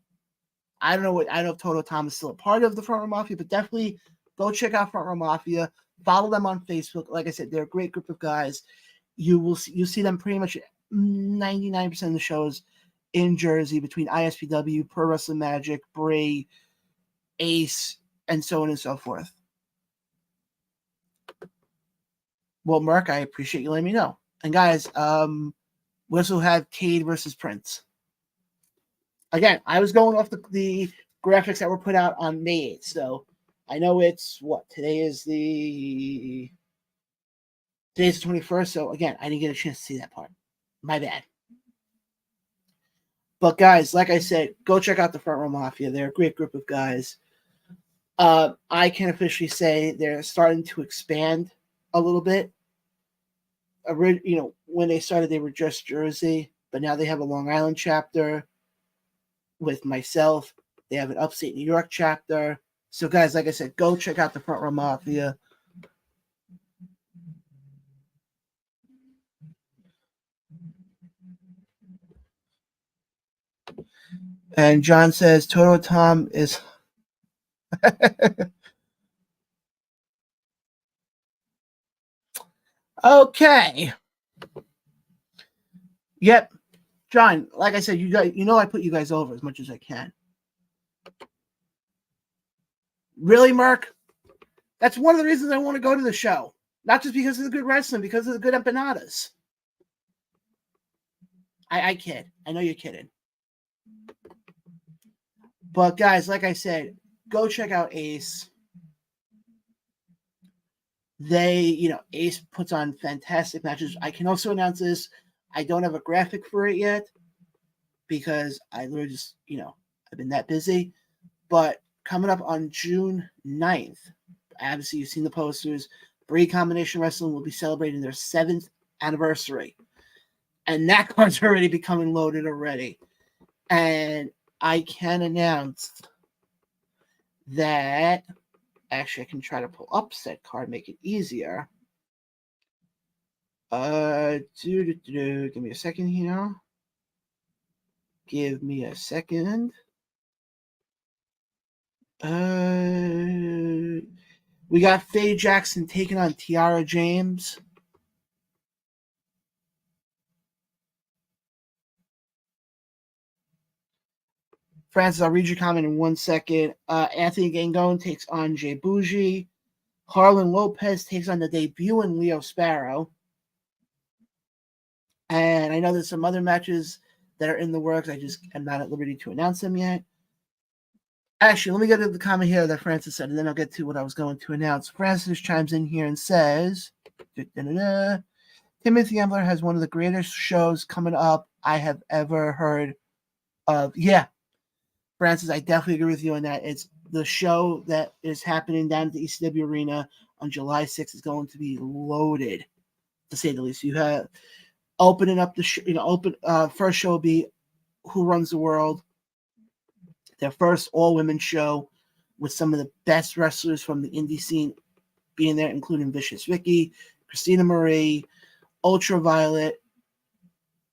I don't know if Toto Tom is still a part of the Front Row Mafia, but definitely go check out Front Row Mafia. Follow them on Facebook. Like I said, they're a great group of guys. You'll see them pretty much 99% of the shows in Jersey between ISPW, Pro Wrestling Magic, Brii, Ace, and so on and so forth. Well, Mark, I appreciate you letting me know. And guys, we also have Cade versus Prince. Again, I was going off the graphics that were put out on May 8th, so I know it's what today is today's the 21st. So again, I didn't get a chance to see that part. My bad. But guys, like I said, go check out the Front Row Mafia. They're a great group of guys. I can officially say they're starting to expand a little bit. When they started, they were just Jersey, but now they have a Long Island chapter with myself. They have an upstate New York chapter. So, guys, like I said, go check out the Front Row Mafia. And John says, Toto Tom is... Okay. Yep. John, like I said, I put you guys over as much as I can. Really, Mark? That's one of the reasons I want to go to the show. Not just because of the good wrestling, because of the good empanadas. I kid. I know you're kidding. But guys, like I said, go check out Ace. Ace puts on fantastic matches. I can also announce this. I don't have a graphic for it yet because I literally just, I've been that busy. But coming up on June 9th, obviously you've seen the posters, Brii Combination Wrestling will be celebrating their 7th anniversary. And that card's already becoming loaded already. And I can announce that, actually I can try to pull up said card, make it easier. Give me a second here. Give me a second. We got Faye Jackson taking on Tiara James. Francis, I'll read your comment in 1 second. Anthony Gangone takes on Jay Bougie. Harlan Lopez takes on the debuting Leo Sparrow. And I know there's some other matches that are in the works. I just am not at liberty to announce them yet. Actually, let me get to the comment here that Francis said, and then I'll get to what I was going to announce. Francis chimes in here and says, Timothy Embler has one of the greatest shows coming up I have ever heard of. Yeah, Francis, I definitely agree with you on that. It's the show that is happening down at the ECW Arena on July 6th is going to be loaded, to say the least. You have opening up the first show will be Who Runs the World, their first all-women show with some of the best wrestlers from the indie scene being there, including Vicious Vicki, Christina Marie, Ultraviolet,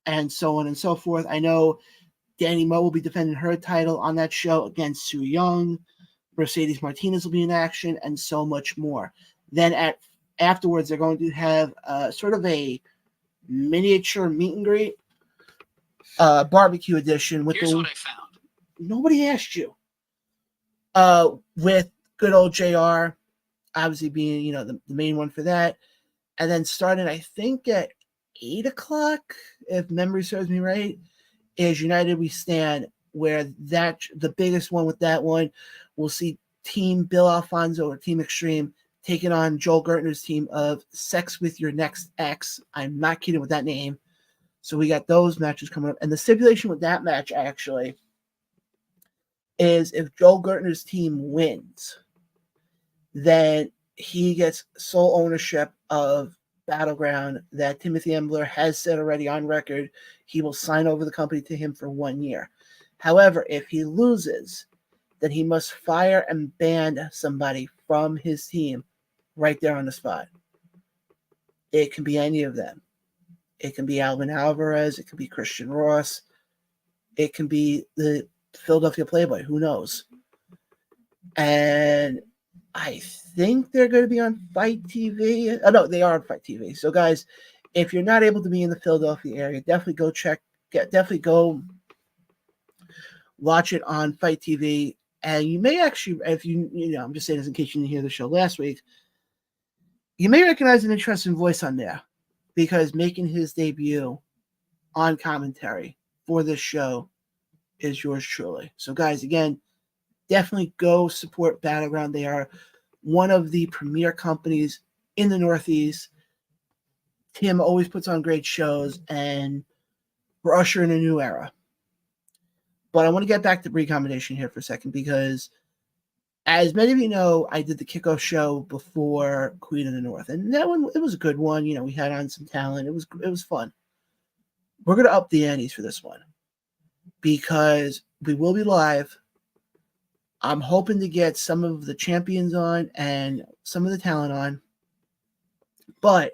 and so on and so forth. I know Danny Moe will be defending her title on that show against Sue Young. Mercedes Martinez will be in action, and so much more. Then afterwards, they're going to have sort of a miniature meet and greet barbecue edition with Here's the what I found. nobody asked you. With good old JR, obviously being the main one for that, and then starting I think at 8 o'clock, if memory serves me right, is United We Stand, where that the biggest one with that one, we'll see Team Bill Alfonso or Team Extreme taking on Joel Gertner's team of Sex with Your Next Ex. I'm not kidding with that name. So we got those matches coming up. And the stipulation with that match actually is if Joel Gertner's team wins, then he gets sole ownership of Battleground that Timothy Embler has said already on record he will sign over the company to him for 1 year. However, if he loses, then he must fire and ban somebody from his team right there on the spot. It can be any of them. It can be Alvin Alvarez. It can be Christian Ross. It can be the Philadelphia Playboy. Who knows? And I think they're going to be on Fight TV. Oh, no, they are on Fight TV. So, guys, if you're not able to be in the Philadelphia area, definitely go watch it on Fight TV. And you may actually, if I'm just saying this in case you didn't hear the show last week, you may recognize an interesting voice on there because making his debut on commentary for this show is yours truly. So, guys, again, definitely go support Battleground. They are one of the premier companies in the Northeast. Tim always puts on great shows, and we're ushering a new era. But I want to get back to Brii Combination here for a second because, as many of you know, I did the kickoff show before Queen of the North, and that one, it was a good one. We had on some talent. It was fun. We're going to up the antes for this one because we will be live. I'm hoping to get some of the champions on and some of the talent on, but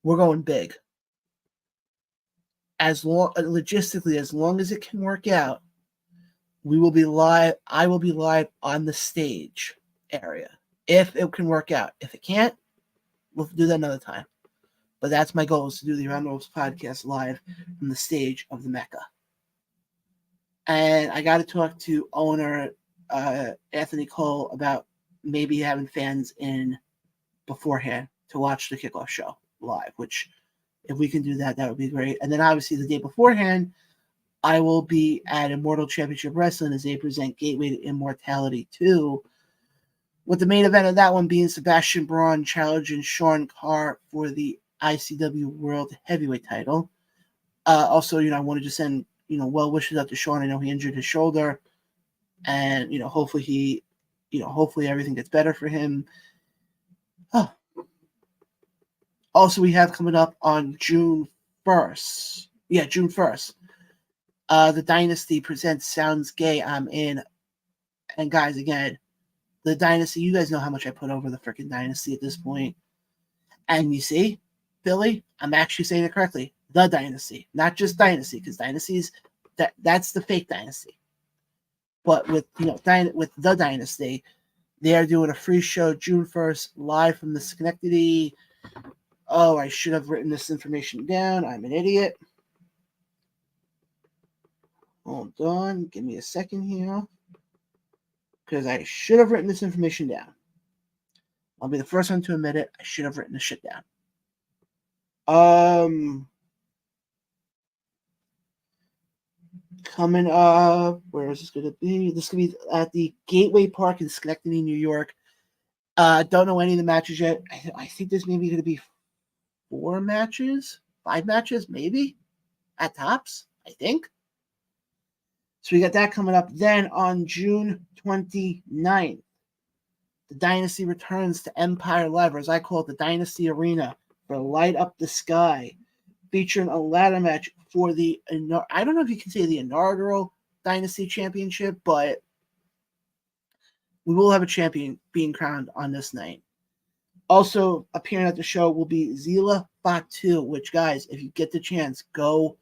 we're going big. Logistically, as long as it can work out, we will be live. I will be live on the stage area if it can work out. If it can't, we'll do that another time. But that's my goal, is to do the Around the Ropes podcast live from the stage of the Mecca. And I got to talk to owner Anthony Cole about maybe having fans in beforehand to watch the kickoff show live, which if we can do that, that would be great. And then obviously the day beforehand, I will be at Immortal Championship Wrestling as they present Gateway to Immortality 2, with the main event of that one being Sebastian Braun challenging Sean Carr for the ICW World Heavyweight title. Also, I wanted to send well wishes out to Sean. I know he injured his shoulder, and hopefully hopefully everything gets better for him. Oh. Also, we have coming up on June 1st. Yeah, June 1st. The Dynasty presents Sounds Gay. I'm in. And guys, again, the Dynasty, you guys know how much I put over the freaking Dynasty at this point. And you see, Billy, I'm actually saying it correctly. The Dynasty, not just Dynasty, because Dynasties, that's the fake Dynasty. But with with the Dynasty, they are doing a free show June 1st, live from the Schenectady. Oh, I should have written this information down. I'm an idiot. Hold on. Give me a second here. Because I should have written this information down. I'll be the first one to admit it. I should have written this shit down. Coming up, where is this going to be? This is going to be at the Gateway Park in Schenectady, New York. Don't know any of the matches yet. I think there's maybe going to be 4 matches, 5 matches, maybe, at tops, I think. So we got that coming up. Then on June 29th, the Dynasty returns to Empire Live, or as I call it, the Dynasty Arena, for Light Up the Sky, featuring a ladder match for the, I don't know if you can say the inaugural Dynasty Championship, but we will have a champion being crowned on this night. Also appearing at the show will be Zila Fatu, which, guys, if you get the chance, go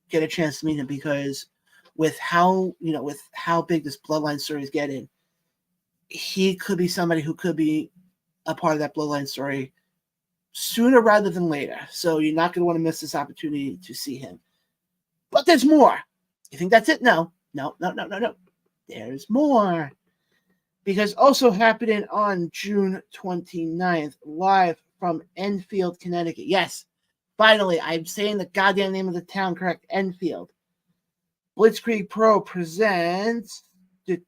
get a chance to meet him, because with how big this Bloodline story is getting, he could be somebody who could be a part of that Bloodline story sooner rather than later. So you're not going to want to miss this opportunity to see him. But there's more. You think that's it? No. There's more. Because also happening on June 29th, live from Enfield, Connecticut. Yes, finally, I'm saying the goddamn name of the town correct, Enfield. Blitzkrieg Pro presents the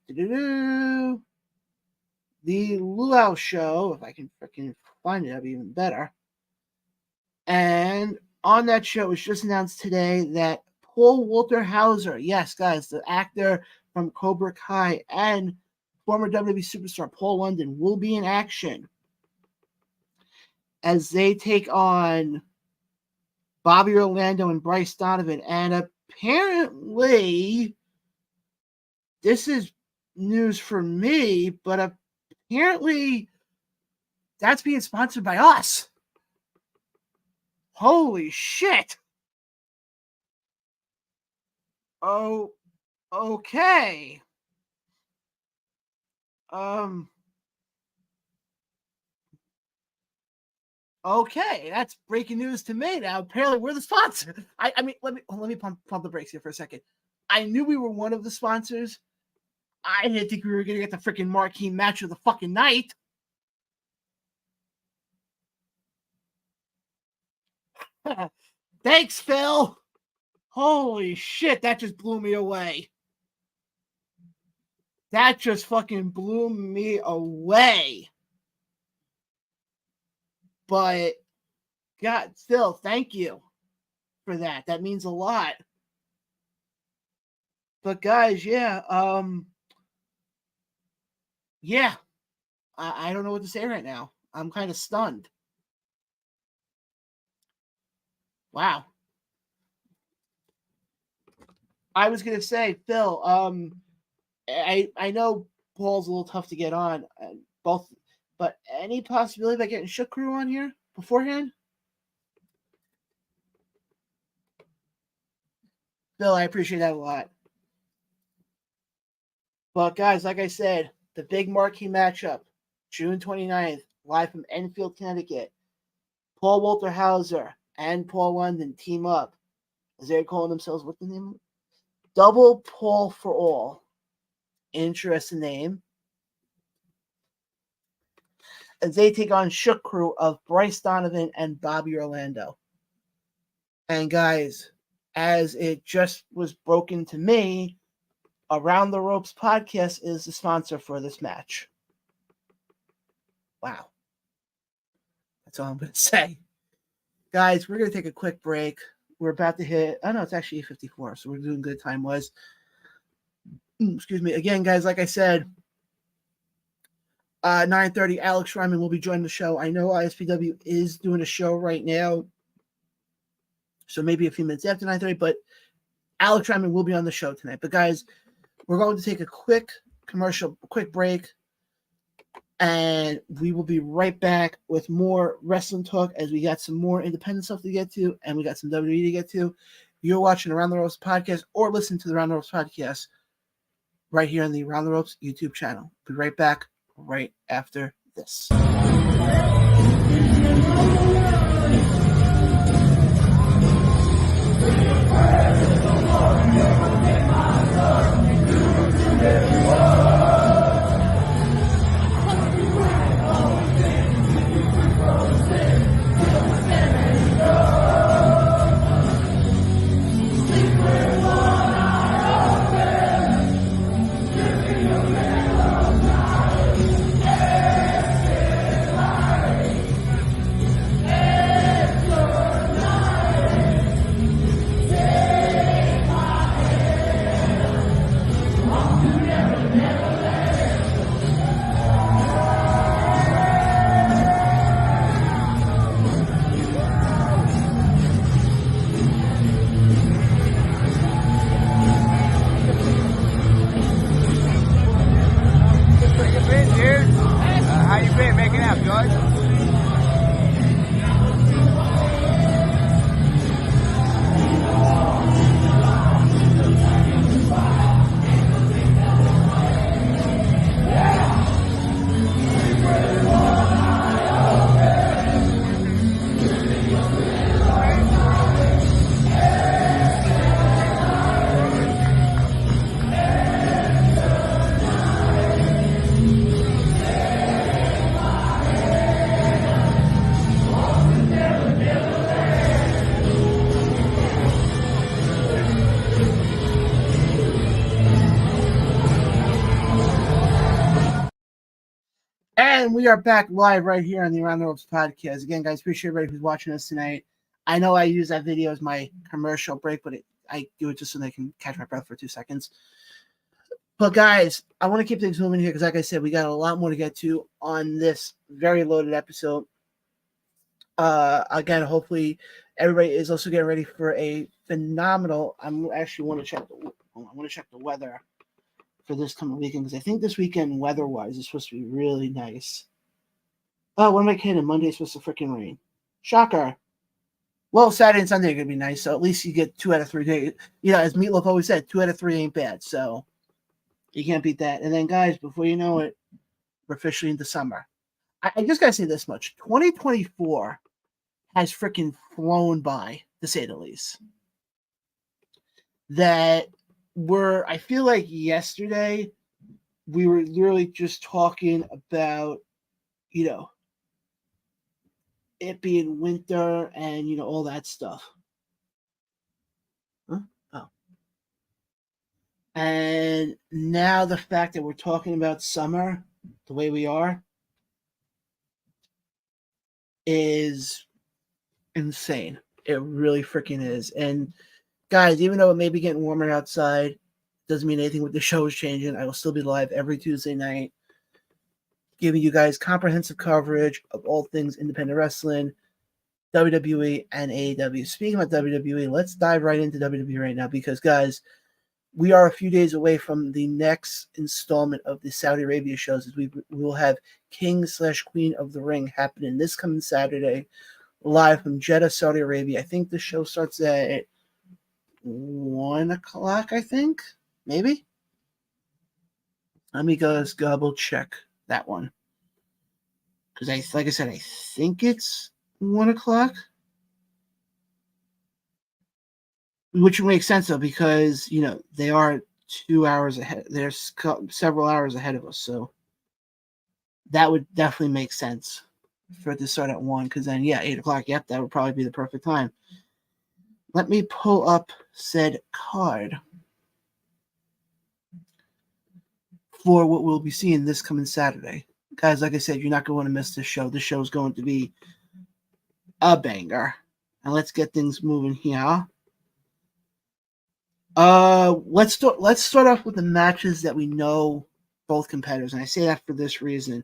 Luau Show. If I can freaking find it, that'd be even better. And on that show, it was just announced today that Paul Walter Hauser, yes, guys, the actor from Cobra Kai and former WWE superstar Paul London, will be in action as they take on Bobby Orlando and Bryce Donovan. And apparently, this is news for me, but apparently that's being sponsored by us. Holy shit. Oh, okay. Okay, that's breaking news to me now. Apparently, we're the sponsor. I mean, let me pump the brakes here for a second. I knew we were one of the sponsors. I didn't think we were gonna get the freaking marquee match of the fucking night. Thanks, Phil. Holy shit, that just blew me away. That just fucking blew me away. But, God, Phil, thank you for that. That means a lot. But, guys, yeah, I don't know what to say right now. I'm kind of stunned. Wow. I was gonna say, Phil, I know Paul's a little tough to get on, both, but any possibility about getting Shook Crew on here beforehand? Phil, I appreciate that a lot. But guys, like I said, the big marquee matchup, June 29th, live from Enfield, Connecticut. Paul Walter Hauser and Paul London team up, as they're calling themselves, what's the name? Double Paul for All. Interesting name. As they take on Shook Crew of Bryce Donovan and Bobby Orlando. And guys, as it just was broken to me, Around the Ropes podcast is the sponsor for this match. Wow. That's all I'm going to say. Guys, we're going to take a quick break. We're about to hit, oh no, it's actually 8:54, so we're doing good time-wise. Excuse me. Again, guys, like I said, 9:30, Alex Ryman will be joining the show. I know ISPW is doing a show right now, so maybe a few minutes after 9:30, but Alex Ryman will be on the show tonight. But guys, we're going to take a quick quick break, and we will be right back with more wrestling talk as we got some more independent stuff to get to, and we got some WWE to get to. You're watching Around the Ropes podcast or listen to the Around the Ropes podcast right here on the Around the Ropes YouTube channel. Be right back right after this. And we are back live right here on the Around the Ropes podcast. Again, guys, appreciate everybody who's watching us tonight. I know I use that video as my commercial break, but I do it just so they can catch my breath for 2 seconds. But guys, I want to keep things moving here because, like I said, we got a lot more to get to on this very loaded episode. Again, hopefully everybody is also getting ready for a phenomenal. I actually want to check the weather for this coming weekend because I think this weekend, weather-wise, is supposed to be really nice. Oh, what am I kidding? Monday's supposed to freaking rain. Shocker. Well, Saturday and Sunday are going to be nice, so at least you get 2 out of 3 days. You know, as Meatloaf always said, 2 out of 3 ain't bad, so you can't beat that. And then, guys, before you know it, we're officially into summer. I just got to say this much. 2024 has freaking flown by, to say the least. I feel like yesterday we were literally just talking about, you know, it being winter and, you know, all that stuff. Huh? Oh. And now the fact that we're talking about summer the way we are is insane. It really freaking is. And guys, even though it may be getting warmer outside, doesn't mean anything with the show is changing. I will still be live every Tuesday night, giving you guys comprehensive coverage of all things independent wrestling, WWE and AEW. Speaking about WWE, let's dive right into WWE right now because, guys, we are a few days away from the next installment of the Saudi Arabia shows as we will have King/Queen of the Ring happening this coming Saturday, live from Jeddah, Saudi Arabia. I think the show starts at 1 o'clock, I think. Maybe. Let me go double check that one. Because like I said, I think it's 1 o'clock. Which would make sense though, because you know they are 2 hours ahead. They're several hours ahead of us, so that would definitely make sense for it to start at 1. Because then, yeah, 8 o'clock. Yep, that would probably be the perfect time. Let me pull up said card for what we'll be seeing this coming Saturday. Guys, like I said, you're not going to want to miss this show. This show is going to be a banger. And let's get things moving here. Let's start off with the matches that we know both competitors. And I say that for this reason.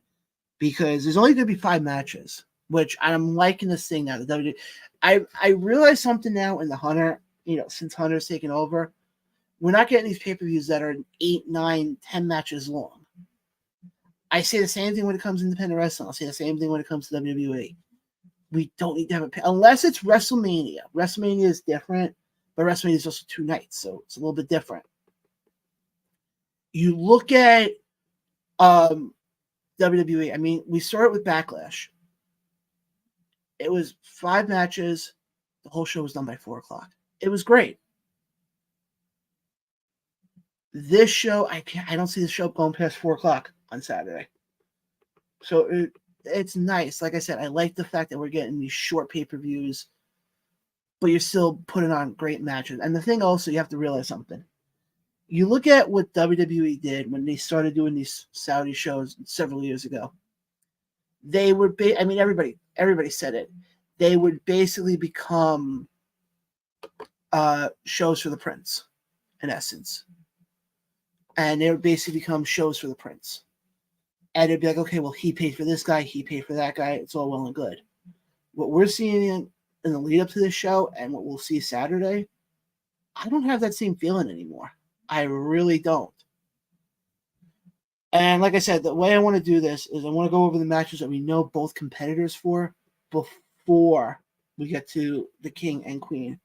Because there's only going to be 5 matches. Which I'm liking this thing now. The WWE. I realize something now in the Hunter, you know, since Hunter's taken over. We're not getting these pay-per-views that are 8, 9, 10 matches long. I say the same thing when it comes to independent wrestling. I'll say the same thing when it comes to WWE. We don't need to have unless it's WrestleMania. WrestleMania is different, but WrestleMania is also 2 nights, so it's a little bit different. You look at WWE. I mean, we started with Backlash. It was 5 matches. The whole show was done by 4 o'clock. It was great. This show, I don't see the show going past 4 o'clock on Saturday. So it's nice. Like I said, I like the fact that we're getting these short pay-per-views, but you're still putting on great matches. And the thing also, you have to realize something. You look at what WWE did when they started doing these Saudi shows several years ago. They were, everybody said it. They would basically become shows for the prince, in essence. And they would basically become shows for the prince. And it'd be like, okay, well, he paid for this guy, he paid for that guy. It's all well and good. What we're seeing in the lead up to this show and what we'll see Saturday, I don't have that same feeling anymore. I really don't. And like I said, the way I want to do this is I want to go over the matches that we know both competitors for before we get to the King and Queen.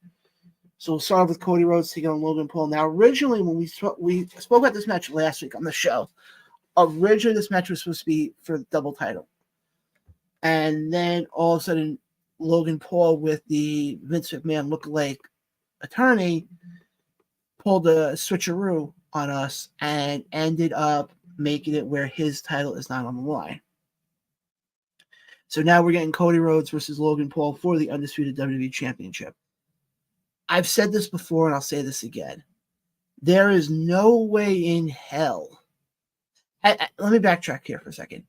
So we'll start off with Cody Rhodes taking on Logan Paul. Now, originally, when we spoke about this match last week on the show, originally this match was supposed to be for the double title. And then all of a sudden, Logan Paul with the Vince McMahon lookalike attorney pulled a switcheroo on us and ended up making it where his title is not on the line. So now we're getting Cody Rhodes versus Logan Paul for the Undisputed WWE Championship. I've said this before and I'll say this again. There is no way in hell. Let me backtrack here for a second.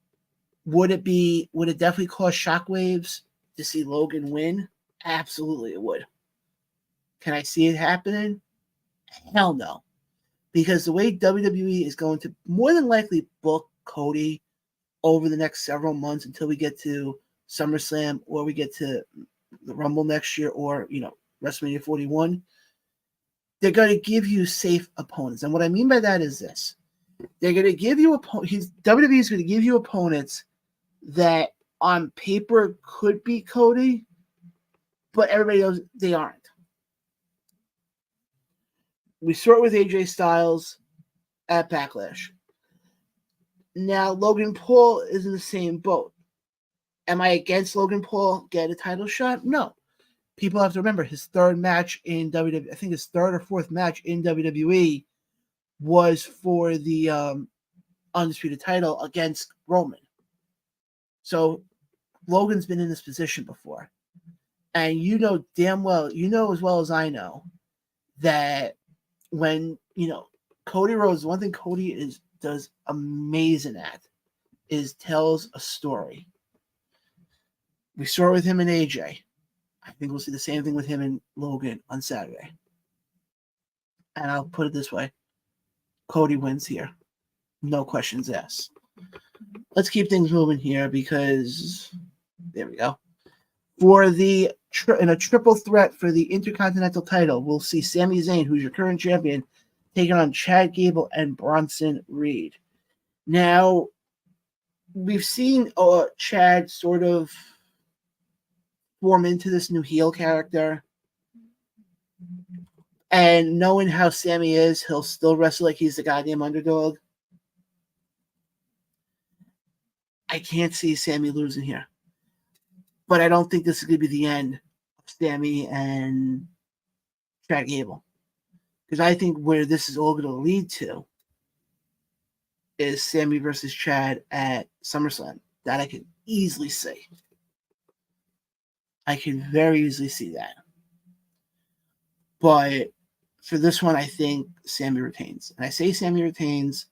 Would it definitely cause shockwaves to see Logan win? Absolutely it would. Can I see it happening? Hell no. Because the way WWE is going to more than likely book Cody over the next several months until we get to SummerSlam or we get to the Rumble next year or, WrestleMania 41, they're going to give you safe opponents. And what I mean by that is this. They're going to give you WWE is going to give you opponents that on paper could be Cody, but everybody knows they aren't. We saw it with AJ Styles at Backlash. Now, Logan Paul is in the same boat. Am I against Logan Paul getting a title shot? No. People have to remember his third match in WWE, I think his third or fourth match in WWE was for the Undisputed title against Roman. So Logan's been in this position before. And you know damn well, as well as I know, that when, Cody Rhodes, one thing Cody does amazing at is tells a story. We saw it with him and AJ. I think we'll see the same thing with him and Logan on Saturday. And I'll put it this way. Cody wins here. No questions asked. Let's keep things moving here because there we go. For in a triple threat for the Intercontinental title, we'll see Sami Zayn, who's your current champion, taking on Chad Gable and Bronson Reed. Now, we've seen Chad sort of form into this new heel character. And knowing how Sami is, he'll still wrestle like he's the goddamn underdog. I can't see Sami losing here. But I don't think this is going to be the end of Sami and Chad Gable. Because I think where this is all going to lead to is Sami versus Chad at SummerSlam. That I can easily see. I can very easily see that. But for this one, I think Sami retains. And I say Sami retains,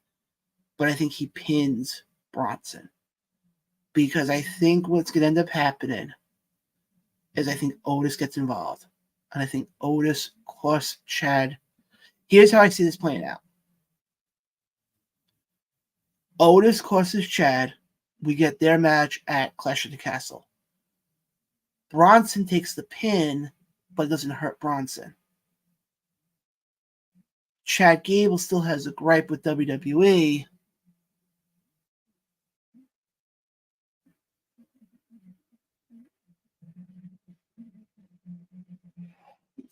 but I think he pins Bronson. Because I think what's going to end up happening is I think Otis gets involved. And I think Otis costs Chad. Here's how I see this playing out. Otis costs Chad. We get their match at Clash of the Castle. Bronson takes the pin, but it doesn't hurt Bronson. Chad Gable still has a gripe with WWE.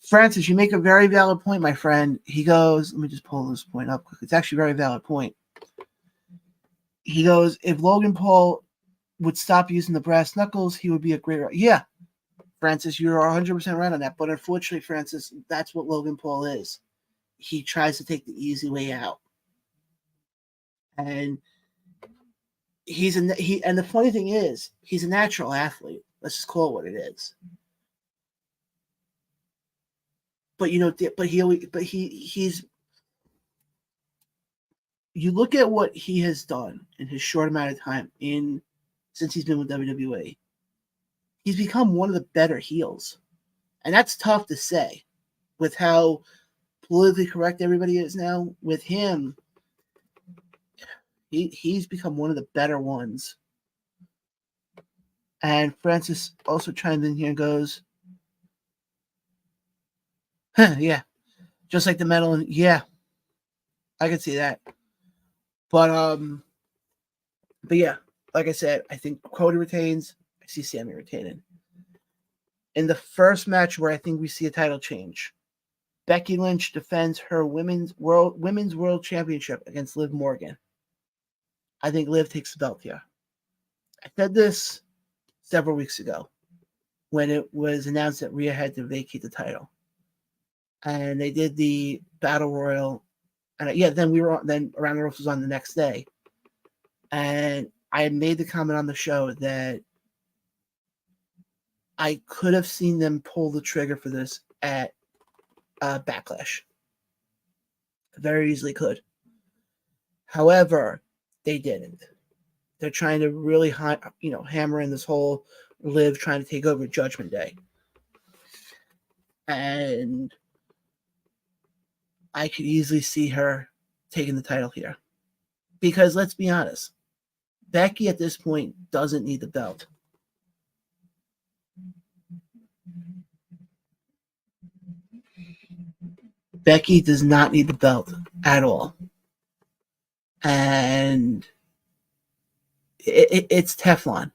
Francis, you make a very valid point, my friend. He goes, let me just pull this point up quick. It's actually a very valid point. He goes, if Logan Paul would stop using the brass knuckles, he would be a great... Yeah, Francis, you're 100% right on that. But unfortunately, Francis, that's what Logan Paul is. He tries to take the easy way out. And and the funny thing is, he's a natural athlete. Let's just call it what it is. But he's you look at what he has done in his short amount of time since he's been with WWE. He's become one of the better heels. And that's tough to say with how politically correct everybody is now. With him, he's become one of the better ones. And Francis also chimed in here and goes, yeah, just like the medal. And yeah, I can see that. But yeah, like I said, I think Cody retains. I see Sami retaining. In the first match where I think we see a title change, Becky Lynch defends her women's world championship against Liv Morgan. I think Liv takes the belt here. I said this several weeks ago when it was announced that Rhea had to vacate the title. And they did the Battle Royal. And then Around the Ropes was on the next day. And I had made the comment on the show that I could have seen them pull the trigger for this at Backlash. Very easily could. However, they didn't. they're trying to really hammer in this whole Liv trying to take over Judgment Day. And I could easily see her taking the title here. Because let's be honest, Becky at this point doesn't need the belt. Becky does not need the belt at all. And it's Teflon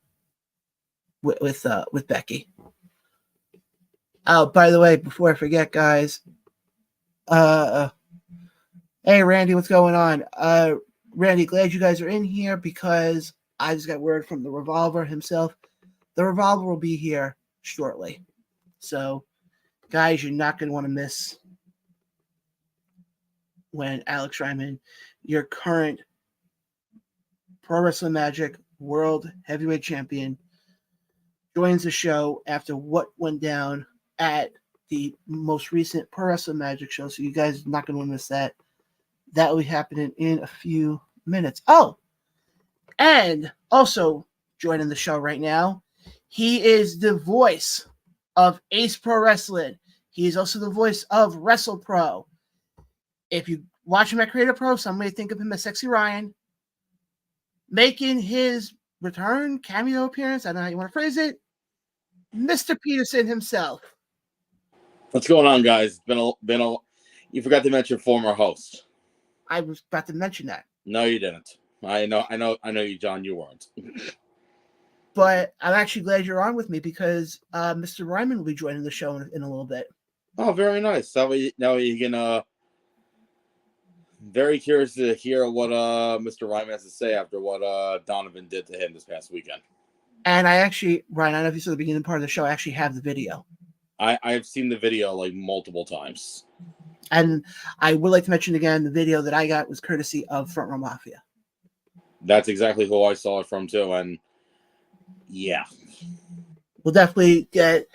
with Becky. Oh, by the way, before I forget, guys, hey Randy, what's going on? Randy, glad you guys are in here because I just got word from the Revolver himself. The Revolver will be here shortly. So, guys, you're not going to want to miss when Alex Ryman, your current Pro Wrestling Magic World Heavyweight Champion, joins the show after what went down at the most recent Pro Wrestling Magic show. So you guys are not going to want to miss that. That will be happening in a few minutes. Oh, and also joining the show right now, he is the voice of Ace Pro Wrestling. He is also the voice of Wrestle Pro. If you watch him at Creator Pro, some may think of him as Sexy Ryan. Making his return cameo appearance, I don't know how you want to phrase it, Mr. Peterson himself. What's going on, guys? Been a. You forgot to mention former host. I was about to mention that. No, you didn't. I know you, John. You weren't. But I'm actually glad you're on with me because Mr. Ryman will be joining the show in a little bit. Oh, very nice. Now you can. Very curious to hear what Mr. Ryman has to say after what Donovan did to him this past weekend. And I actually, Ryan, I don't know if you saw the beginning part of the show. I actually have the video. I've seen the video like multiple times. And I would like to mention again, the video that I got was courtesy of Front Row Mafia. That's exactly who I saw it from too, and yeah, we'll definitely get.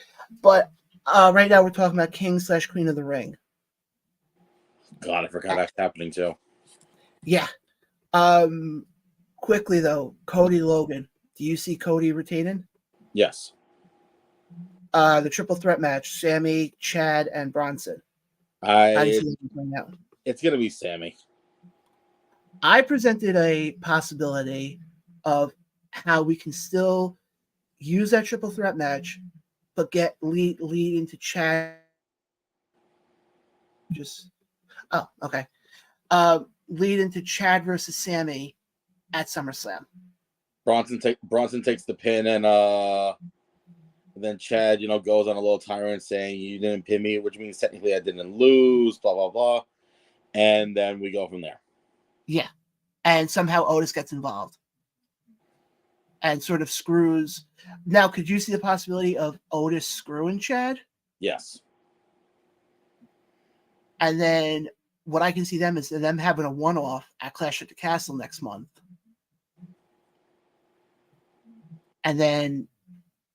But right now we're talking about King/Queen of the Ring. God, I forgot that's happening too. Yeah. Quickly though, Cody Logan. Do you see Cody retaining? Yes. The triple threat match: Sammy, Chad, and Bronson. It's gonna be Sammy. I presented a possibility of how we can still use that triple threat match, but get lead into Chad. Okay. Lead into Chad versus Sammy at SummerSlam. Bronson takes the pin, and then Chad, goes on a little tirade saying you didn't pin me, which means technically I didn't lose, blah blah blah, and then we go from there. Yeah, and somehow Otis gets involved and sort of screws. Now, could you see the possibility of Otis screwing Chad? Yes. And then what I can see them is them having a one-off at Clash at the Castle next month. And then,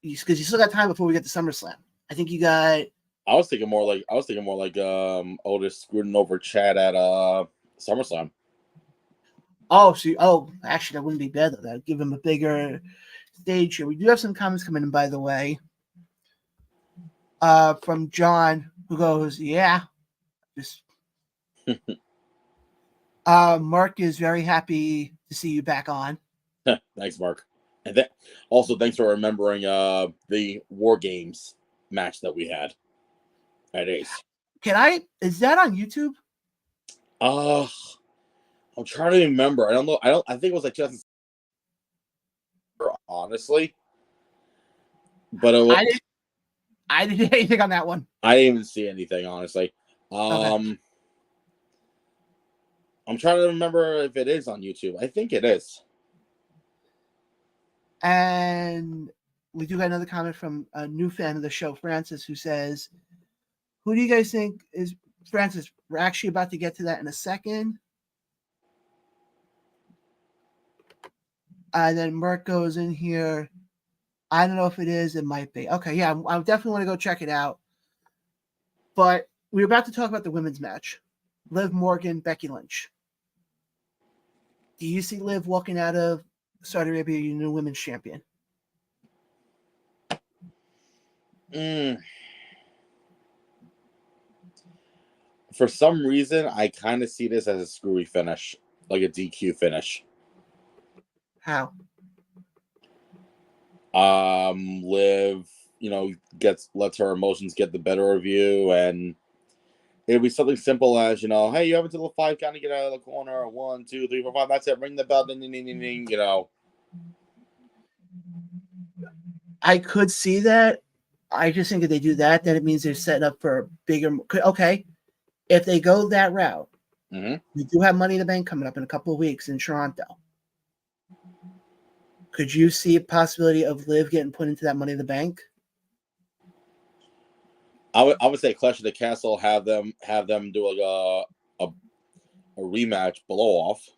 because you still got time before we get to SummerSlam. I think you got. I was thinking more like Otis screwing over Chad at SummerSlam. Actually, that wouldn't be bad though. That'd give him a bigger stage here. We do have some comments coming in, by the way, from John, who goes, "Yeah, just." Mark is very happy to see you back on. Thanks, Mark. And also thanks for remembering the War Games match that we had at Ace. Is that on YouTube? I'm trying to remember. I don't know. I think it was like just honestly. But I didn't hear anything on that one. I didn't even see anything, honestly. Okay. I'm trying to remember if it is on YouTube. I think it is. And we do have another comment from a new fan of the show, Francis, who says, who do you guys think is Francis? We're actually about to get to that in a second. And then Mark goes in here. I don't know if it is. It might be. Okay, yeah, I definitely want to go check it out. But we're about to talk about the women's match. Liv Morgan, Becky Lynch. Do you see Liv walking out of Saudi Arabia Union Women's Champion? For some reason, I kind of see this as a screwy finish, like a DQ finish. How? Liv, lets her emotions get the better of you, and it'll be something simple as, hey, you have until the 5 count to get out of the corner. 1, 2, 3, 4, 5. That's it. Ring the bell. Ding, ding, ding, ding, ding. I could see that. I just think if they do that, then it means they're setting up for a bigger. Okay, if they go that route, we do have Money in the Bank coming up in a couple of weeks in Toronto. Could you see a possibility of Liv getting put into that Money in the Bank? I would say Clash of the Castle, have them do like a rematch blow off.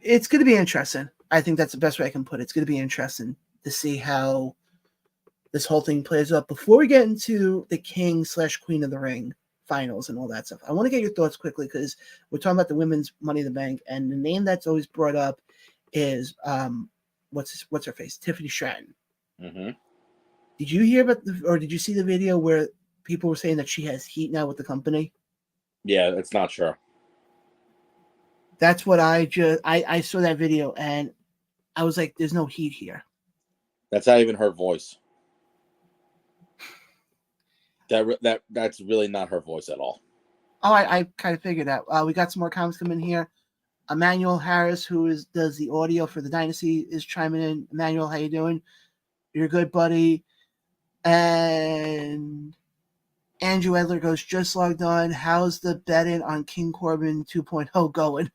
It's going to be interesting. I think that's the best way I can put it. It's going to be interesting to see how this whole thing plays out. Before we get into the King/Queen of the Ring finals and all that stuff, I want to get your thoughts quickly because we're talking about the women's Money in the Bank, and the name that's always brought up is what's her face, Tiffany Stratton. Did you hear about or did you see the video where people were saying that she has heat now with the company? Yeah, it's not sure. That's what I saw that video and I was like, there's no heat here. That's not even her voice. That's really not her voice at all. Oh, I kind of figured that. We got some more comments coming here. Emmanuel Harris, who does the audio for the Dynasty, is chiming in. Emmanuel, how you doing? You're good, buddy. And Andrew Edler goes, just logged on. How's the betting on King Corbin 2.0 going?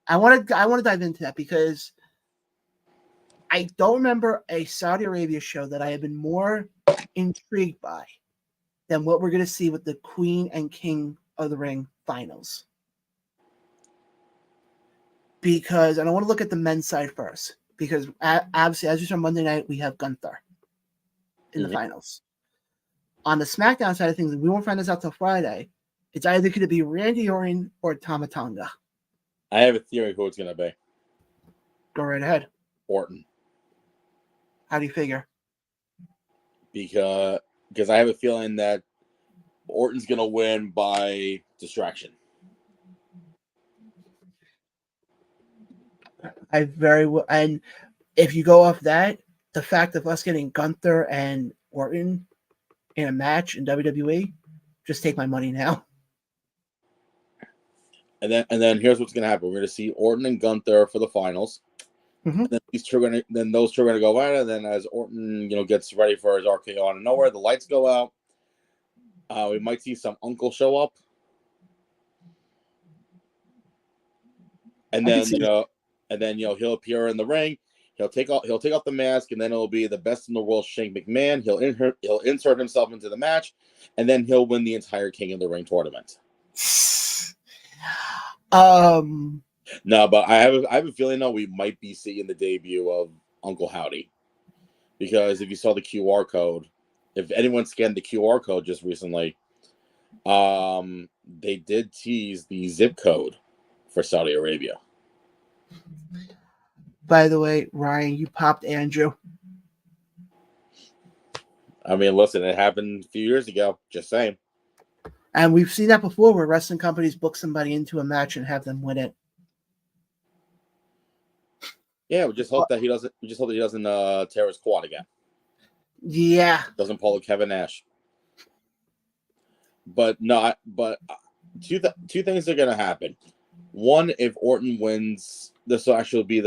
I want to dive into that because I don't remember a Saudi Arabia show that I have been more intrigued by than what we're going to see with the Queen and King of the Ring finals. Because, and I want to look at the men's side first, because obviously, as you saw Monday night, we have Gunther in the finals. On the SmackDown side of things, we won't find this out till Friday. It's either going to be Randy Orton or Tama Tonga. I have a theory who it's going to be. Go right ahead. Orton. How do you figure? Because I have a feeling that Orton's going to win by distraction. I very well, and if you go off that, the fact of us getting Gunther and Orton in a match in WWE, just take my money now. And then here's what's going to happen: we're going to see Orton and Gunther for the finals. And then those two are going to go out, and then as Orton, gets ready for his RKO out of nowhere, the lights go out. We might see some Uncle show up, and then he'll appear in the ring. He'll take off the mask, and then it'll be the best in the world, Shane McMahon. He'll insert himself into the match, and then he'll win the entire King of the Ring tournament. No, but I have a feeling though we might be seeing the debut of Uncle Howdy, because if you saw the QR code, if anyone scanned the QR code just recently, they did tease the zip code for Saudi Arabia. By the way, Ryan, you popped Andrew. I mean, listen, it happened a few years ago. Just saying. And we've seen that before, where wrestling companies book somebody into a match and have them win it. Yeah, we just hope that he doesn't. We just hope that he doesn't tear his quad again. Yeah, doesn't pull a Kevin Nash. But no, two things are gonna happen. One, if Orton wins, this will actually be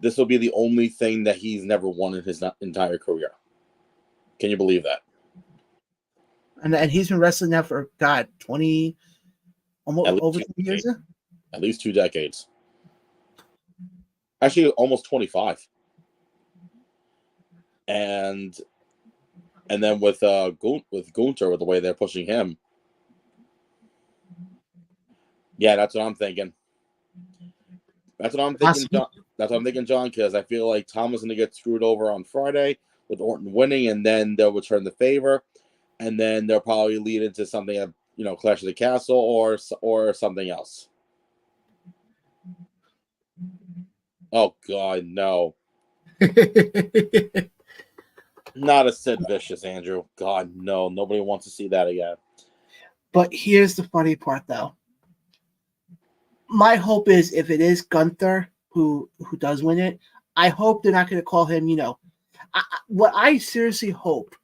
This will be the only thing that he's never won in his entire career. Can you believe that? And he's been wrestling now for 20, almost over 2 years now? At least 2 decades. Actually, almost 25. And then with Gunther, with the way they're pushing him, yeah, that's what I'm thinking. That's what I'm thinking, John. That's what I'm thinking, John, because I feel like Tom is going to get screwed over on Friday with Orton winning, and then they'll return the favor. and then they'll probably lead into something at Clash of the Castle or something else. Oh God, no! Not a Sid Vicious, Andrew. God, no! Nobody wants to see that again. But here's the funny part, though. My hope is if it is Gunther who does win it, I hope they're not going to call him. What I seriously hope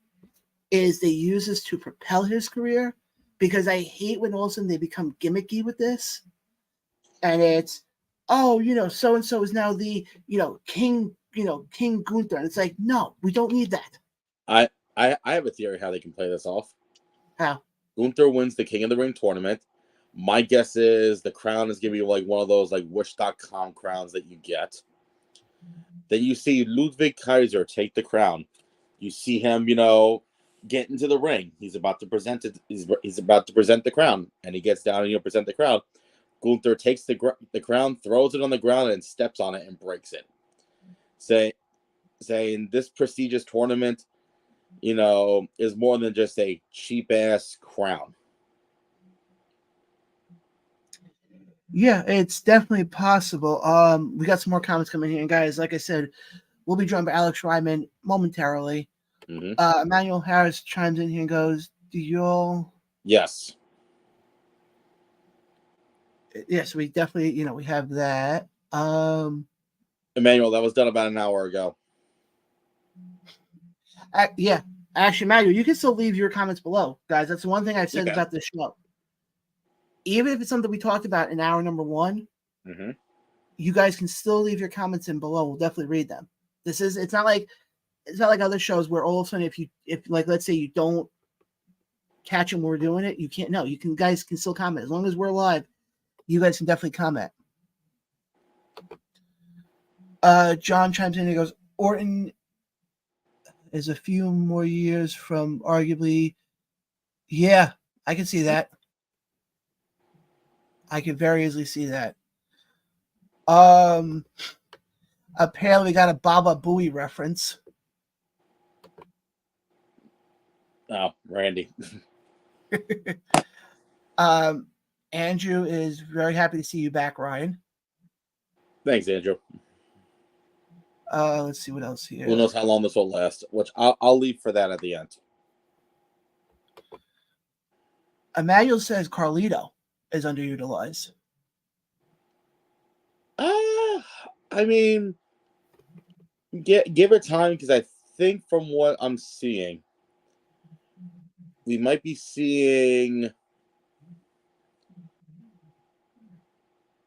is they use this to propel his career, because I hate when all of a sudden they become gimmicky with this, and it's so and so is now the King King Gunther, and it's like, no, we don't need that. I have a theory how they can play this off. How? Gunther wins the King of the Ring tournament. My guess is the crown is going to be like one of those like Wish.com crowns that you get. Then you see Ludwig Kaiser take the crown. You see him, get into the ring. He's about to present it. He's about to present the crown, and he gets down and present the crown. Gunther takes the crown, throws it on the ground, and steps on it and breaks it. Saying this prestigious tournament, is more than just a cheap ass crown. Yeah, it's definitely possible. We got some more comments coming here, and guys, like I said, we'll be joined by Alex Ryman momentarily. Mm-hmm. Emmanuel Harris chimes in here and goes, "Do y'all?" Yes. Yes, we definitely, we have that. Emmanuel, that was done about an hour ago. Yeah, actually, Emmanuel, you can still leave your comments below, guys. That's the one thing I've said about this show. Even if it's something we talked about in hour number 1, you guys can still leave your comments in below. We'll definitely read them. It's not like other shows where all of a sudden if like, let's say you don't catch them when we're doing it, you can't. No, guys can still comment as long as we're live. You guys can definitely comment. John chimes in and goes, Orton is a few more years from arguably. Yeah, I can see that. I can very easily see that. Apparently we got a Baba Booey reference. Oh, Randy. Andrew is very happy to see you back, Ryan. Thanks, Andrew. Let's see what else here. Who knows how long this will last, which I'll leave for that at the end. Emmanuel says Carlito is underutilized. I mean, give it time, because I think from what I'm seeing, we might be seeing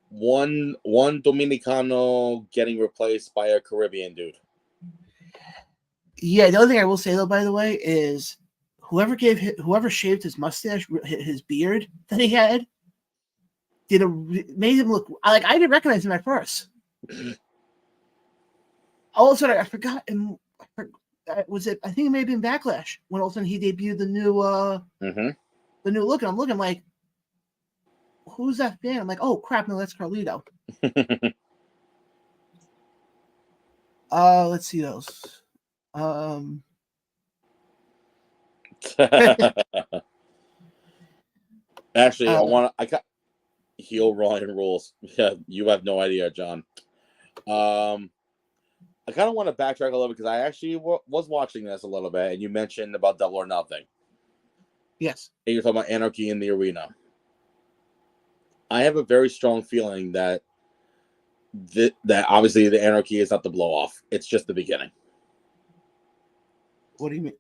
one Dominicano getting replaced by a Caribbean dude. Yeah, the only thing I will say though, by the way, is whoever shaved his mustache, his beard that he had, made him look like, I didn't recognize him at first. All of a sudden, I forgot him. Was it? I think it may have been Backlash when all of a sudden he debuted the new the new look, and I'm looking like, who's that fan? I'm like, oh crap, no, that's Carlito. Let's see those. Actually, I got heel Ryan rules. Yeah, you have no idea, John. I kind of want to backtrack a little bit, because I actually was watching this a little bit, and you mentioned about Double or Nothing. Yes. And you're talking about Anarchy in the Arena. I have a very strong feeling that that obviously the Anarchy is not the blow off. It's just the beginning. What do you mean?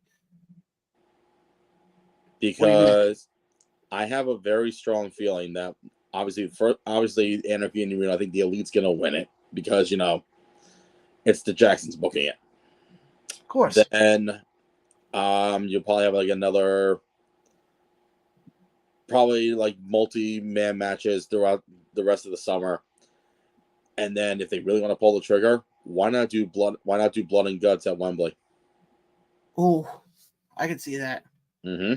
Because I have a very strong feeling that obviously Anarchy in the Arena, I think the Elite's gonna win it, because it's the Jacksons booking it. Of course. Then you'll probably have like another, probably like multi-man matches throughout the rest of the summer. And then if they really want to pull the trigger, why not do blood and guts at Wembley? Oh, I can see that. Mm-hmm.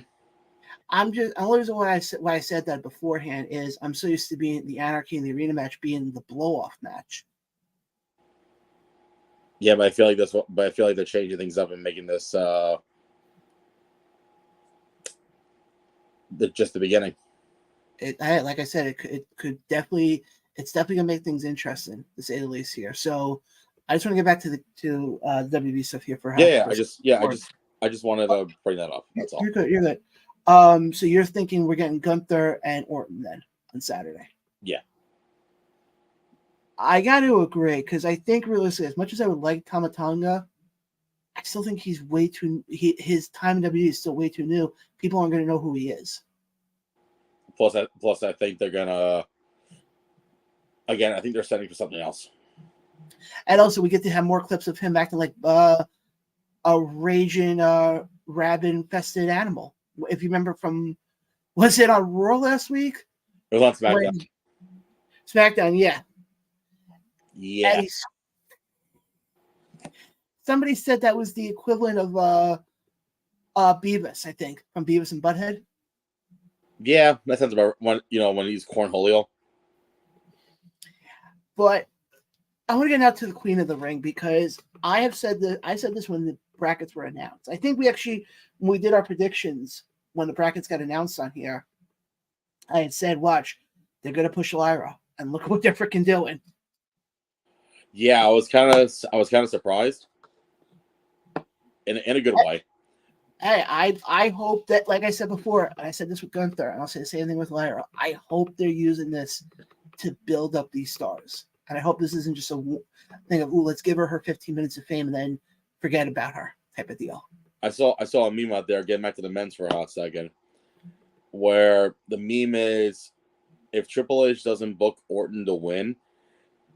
The only reason why I said that beforehand is I'm so used to being the Anarchy in the Arena match being the blow-off match. Yeah, but I feel like they're changing things up and making this just the beginning. Like I said, it could definitely, it's definitely gonna make things interesting, to say the least here. So I just want to get back to the WB stuff here for I just wanted to bring that up. That's all. You're good. You're good. So you're thinking we're getting Gunther and Orton then on Saturday? Yeah. I got to agree, because I think realistically, as much as I would like Tama Tonga, I still think he's way too. His time in WWE is still way too new. People aren't going to know who he is. Plus, I think they're gonna. Again, I think they're setting for something else. And also, we get to have more clips of him acting like a raging, rabid-infested animal. If you remember from, was it on Raw last week? It was on SmackDown. SmackDown, yeah. Yeah. Somebody said that was the equivalent of Beavis, I think, from Beavis and Butthead. Yeah, that sounds about when he's Cornholio. But I want to get out to the Queen of the Ring, because I said this when the brackets were announced. I think when we did our predictions when the brackets got announced on here, I had said, watch, they're gonna push Lyra, and look what they're freaking doing. Yeah, I was kind of surprised in a good way. Hey, I hope that, like I said before, I said this with Gunther, and I'll say the same thing with Lyra. I hope they're using this to build up these stars, and I hope this isn't just a thing of, let's give her 15 minutes of fame and then forget about her type of deal. I saw a meme out there, getting back to the men's for a hot second, where the meme is, if Triple H doesn't book Orton to win,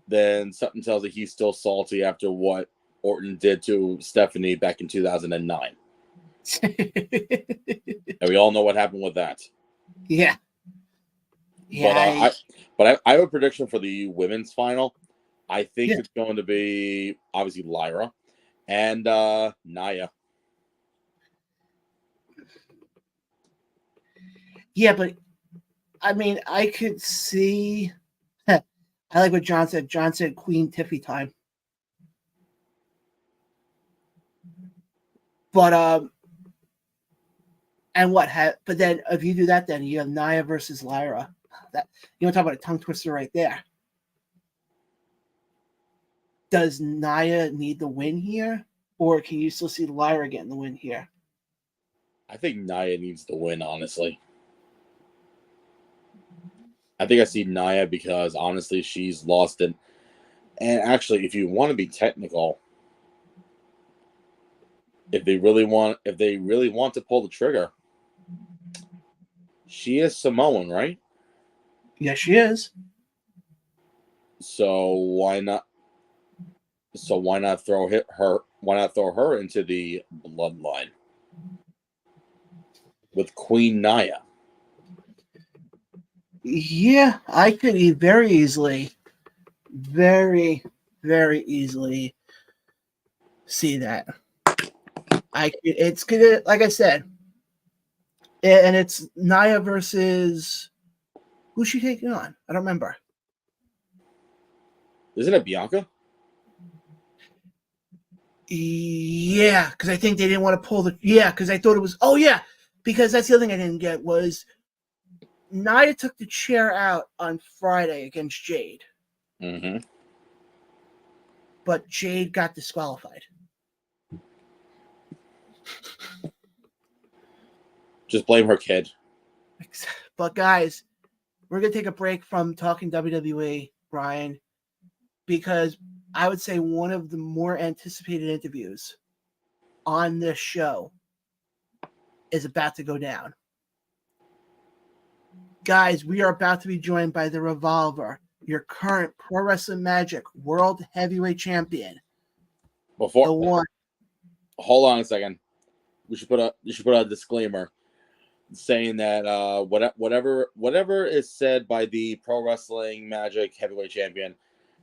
then something tells me he's still salty after what Orton did to Stephanie back in 2009. And we all know what happened with that. Yeah. Yeah. But I have a prediction for the women's final. I think it's going to be obviously Lyra and Nia. Yeah, but I mean, I could see. I like what John said. John said Queen Tiffy time. But and what? But then if you do that, then you have Nia versus Lyra. That, you want to talk about a tongue twister right there. Does Nia need the win here, or can you still see Lyra getting the win here? I think Nia needs the win, honestly. I think I see Nia because honestly, she's lost it. And actually, if you want to be technical, if they really want to pull the trigger, she is Samoan, right? Yes, she is. So why not? Why not throw her? Why not throw her into the bloodline with Queen Nia? Yeah, I could very easily, very, very easily see that. It's gonna, like I said, and it's Nia versus, who's she taking on? I don't remember. Isn't it Bianca? Yeah, because I think they didn't want to pull the. Yeah, because I thought it was. Oh yeah, because that's the other thing I didn't get was Nia took the chair out on Friday against Jade. Mm-hmm. But Jade got disqualified. Just blame her kid. But guys, we're going to take a break from talking WWE, Brian, because I would say one of the more anticipated interviews on this show is about to go down. Guys, we are about to be joined by the Revolver, your current Pro Wrestling Magic World Heavyweight Champion. Hold on a second. You should put a disclaimer saying that whatever is said by the Pro Wrestling Magic Heavyweight Champion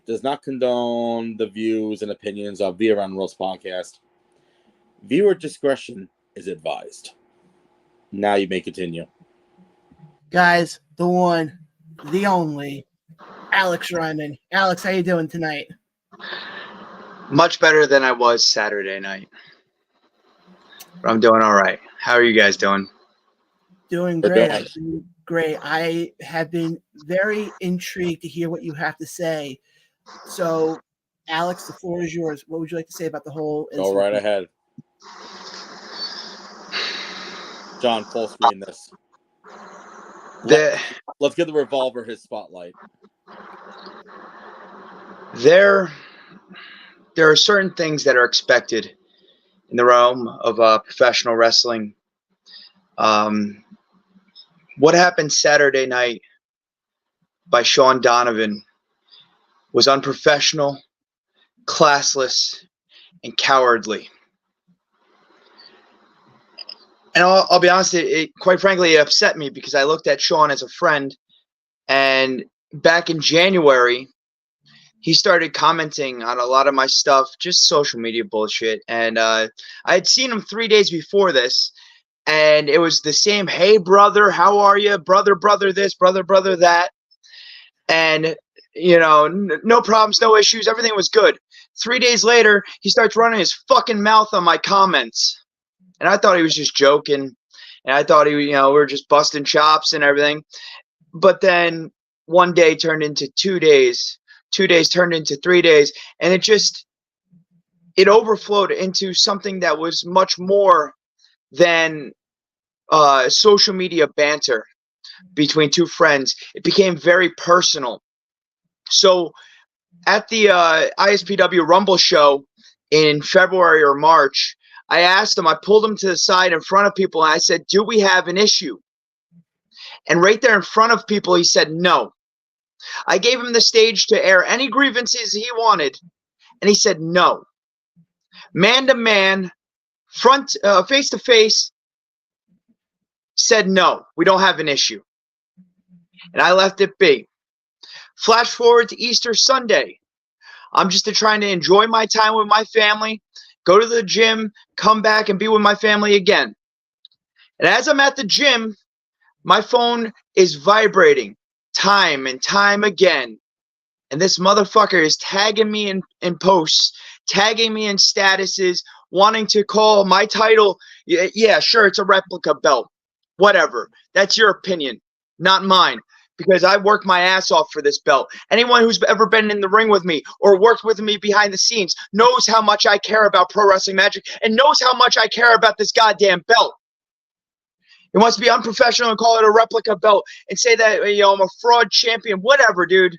does not condone the views and opinions of the Around the Rules podcast. Viewer discretion is advised. Now you may continue. Guys, the one, the only, Alex Ryman. Alex, how you doing tonight? Much better than I was Saturday night. But I'm doing all right. How are you guys doing? Doing We're great. doing. I'm doing great. I have been very intrigued to hear what you have to say. So, Alex, the floor is yours. What would you like to say about the whole Go incident? right ahead. John, full screen this. Let's give the Revolver his spotlight. There are certain things that are expected in the realm of professional wrestling. What happened Saturday night by Sean Donovan was unprofessional, classless, and cowardly. And I'll be honest, it quite frankly it upset me because I looked at Sean as a friend, and back in January, he started commenting on a lot of my stuff, just social media bullshit. And I had seen him 3 days before this, and it was the same, hey, brother, how are you? Brother, this, brother, that. And, no problems, no issues. Everything was good. 3 days later, he starts running his fucking mouth on my comments. And I thought he was just joking. And I thought we were just busting chops and everything. But then one day turned into 2 days. 2 days turned into 3 days. And it overflowed into something that was much more than social media banter between two friends. It became very personal. So at the ISPW Rumble show in February or March, I asked him, I pulled him to the side in front of people, and I said, do we have an issue? And right there in front of people, he said no. I gave him the stage to air any grievances he wanted, and he said no. Man to man, face to face, said no, we don't have an issue. And I left it be. Flash forward to Easter Sunday. I'm just trying to enjoy my time with my family, go to the gym, come back and be with my family again. And as I'm at the gym, my phone is vibrating time and time again. And this motherfucker is tagging me in posts, tagging me in statuses, wanting to call my title. Yeah, sure, it's a replica belt. Whatever. That's your opinion, not mine. Because I worked my ass off for this belt. Anyone who's ever been in the ring with me or worked with me behind the scenes knows how much I care about Pro Wrestling Magic and knows how much I care about this goddamn belt. It wants to be unprofessional and call it a replica belt and say that I'm a fraud champion. Whatever, dude.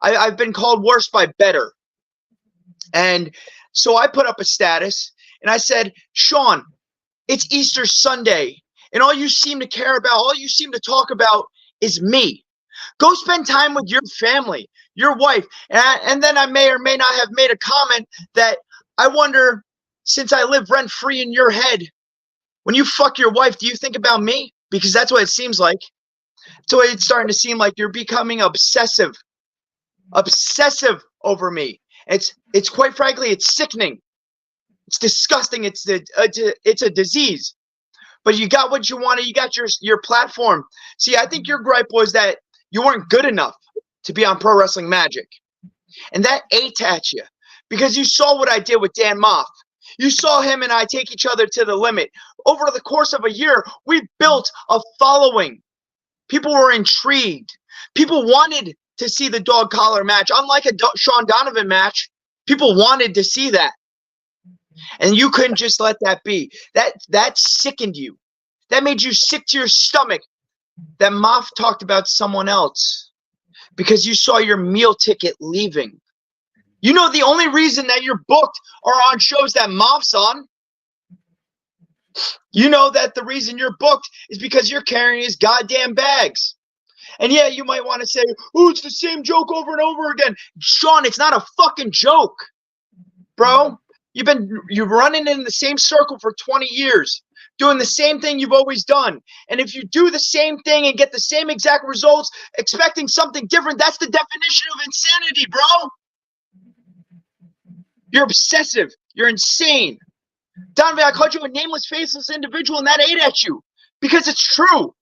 I've been called worse by better. And so I put up a status and I said, Sean, it's Easter Sunday, and all you seem to care about, all you seem to talk about is me. Go spend time with your family, your wife. And then I may or may not have made a comment that I wonder, since I live rent-free in your head, when you fuck your wife, do you think about me? Because that's what it seems like. So it's starting to seem like you're becoming obsessive over me. It's quite frankly, it's sickening. It's disgusting. It's a disease. But you got what you wanted. You got your platform. See, I think your gripe was that you weren't good enough to be on Pro Wrestling Magic. And that ate at you because you saw what I did with Dan Moff. You saw him and I take each other to the limit. Over the course of a year, we built a following. People were intrigued. People wanted to see the dog collar match. Unlike a Sean Donovan match, people wanted to see that. And you couldn't just let that be. That sickened you. That made you sick to your stomach that Moff talked about someone else because you saw your meal ticket leaving. You know the only reason that you're booked are on shows that Moff's on. You know that the reason you're booked is because you're carrying his goddamn bags. And yeah, you might want to say, oh, it's the same joke over and over again. Sean, it's not a fucking joke, bro. You're running in the same circle for 20 years, doing the same thing you've always done. And if you do the same thing and get the same exact results, expecting something different, that's the definition of insanity, bro. You're obsessive. You're insane. Donovan, I called you a nameless, faceless individual, and that ate at you because it's true.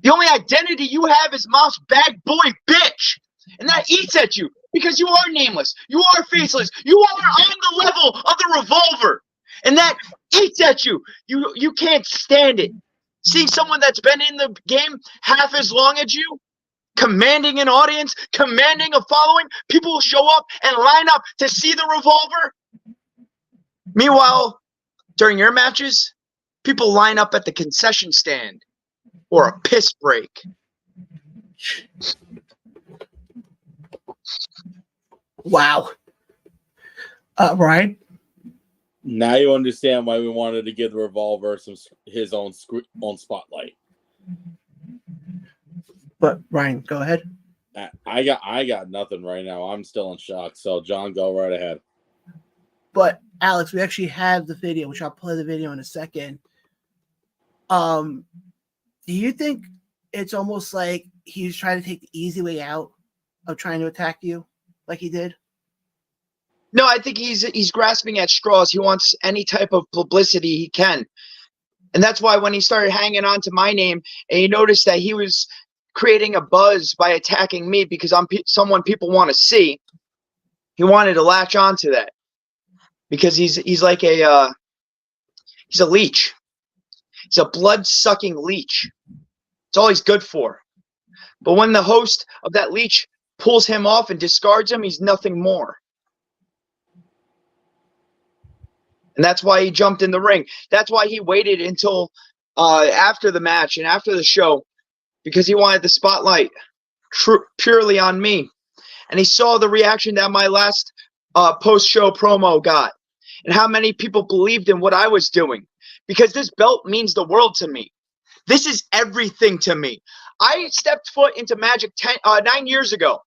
The only identity you have is Moff's bag boy bitch, and that eats at you because you are nameless. You are faceless. You are on the level of the Revolver, and that eats at you. You can't stand it. Seeing someone that's been in the game half as long as you, commanding an audience, commanding a following, people will show up and line up to see the revolver. Meanwhile, during your matches, people line up at the concession stand or a piss break. Wow. Ryan? Now you understand why we wanted to give the revolver his own spotlight. But Ryan, go ahead. I got nothing right now. I'm still in shock. So John, go right ahead. But Alex, we actually have the video, which I'll play the video in a second. Do you think it's almost like he's trying to take the easy way out of trying to attack you, like he did? No, I think he's grasping at straws. He wants any type of publicity he can. And that's why when he started hanging on to my name, and you noticed that he was creating a buzz by attacking me because I'm someone people want to see, he wanted to latch on to that. Because he's like he's a leech. He's a blood-sucking leech. It's all he's good for. But when the host of that leech pulls him off and discards him, he's nothing more. And that's why he jumped in the ring. That's why he waited until after the match and after the show, because he wanted the spotlight purely on me. And he saw the reaction that my last post-show promo got and how many people believed in what I was doing, because this belt means the world to me. This is everything to me. I stepped foot into Magic 9 years ago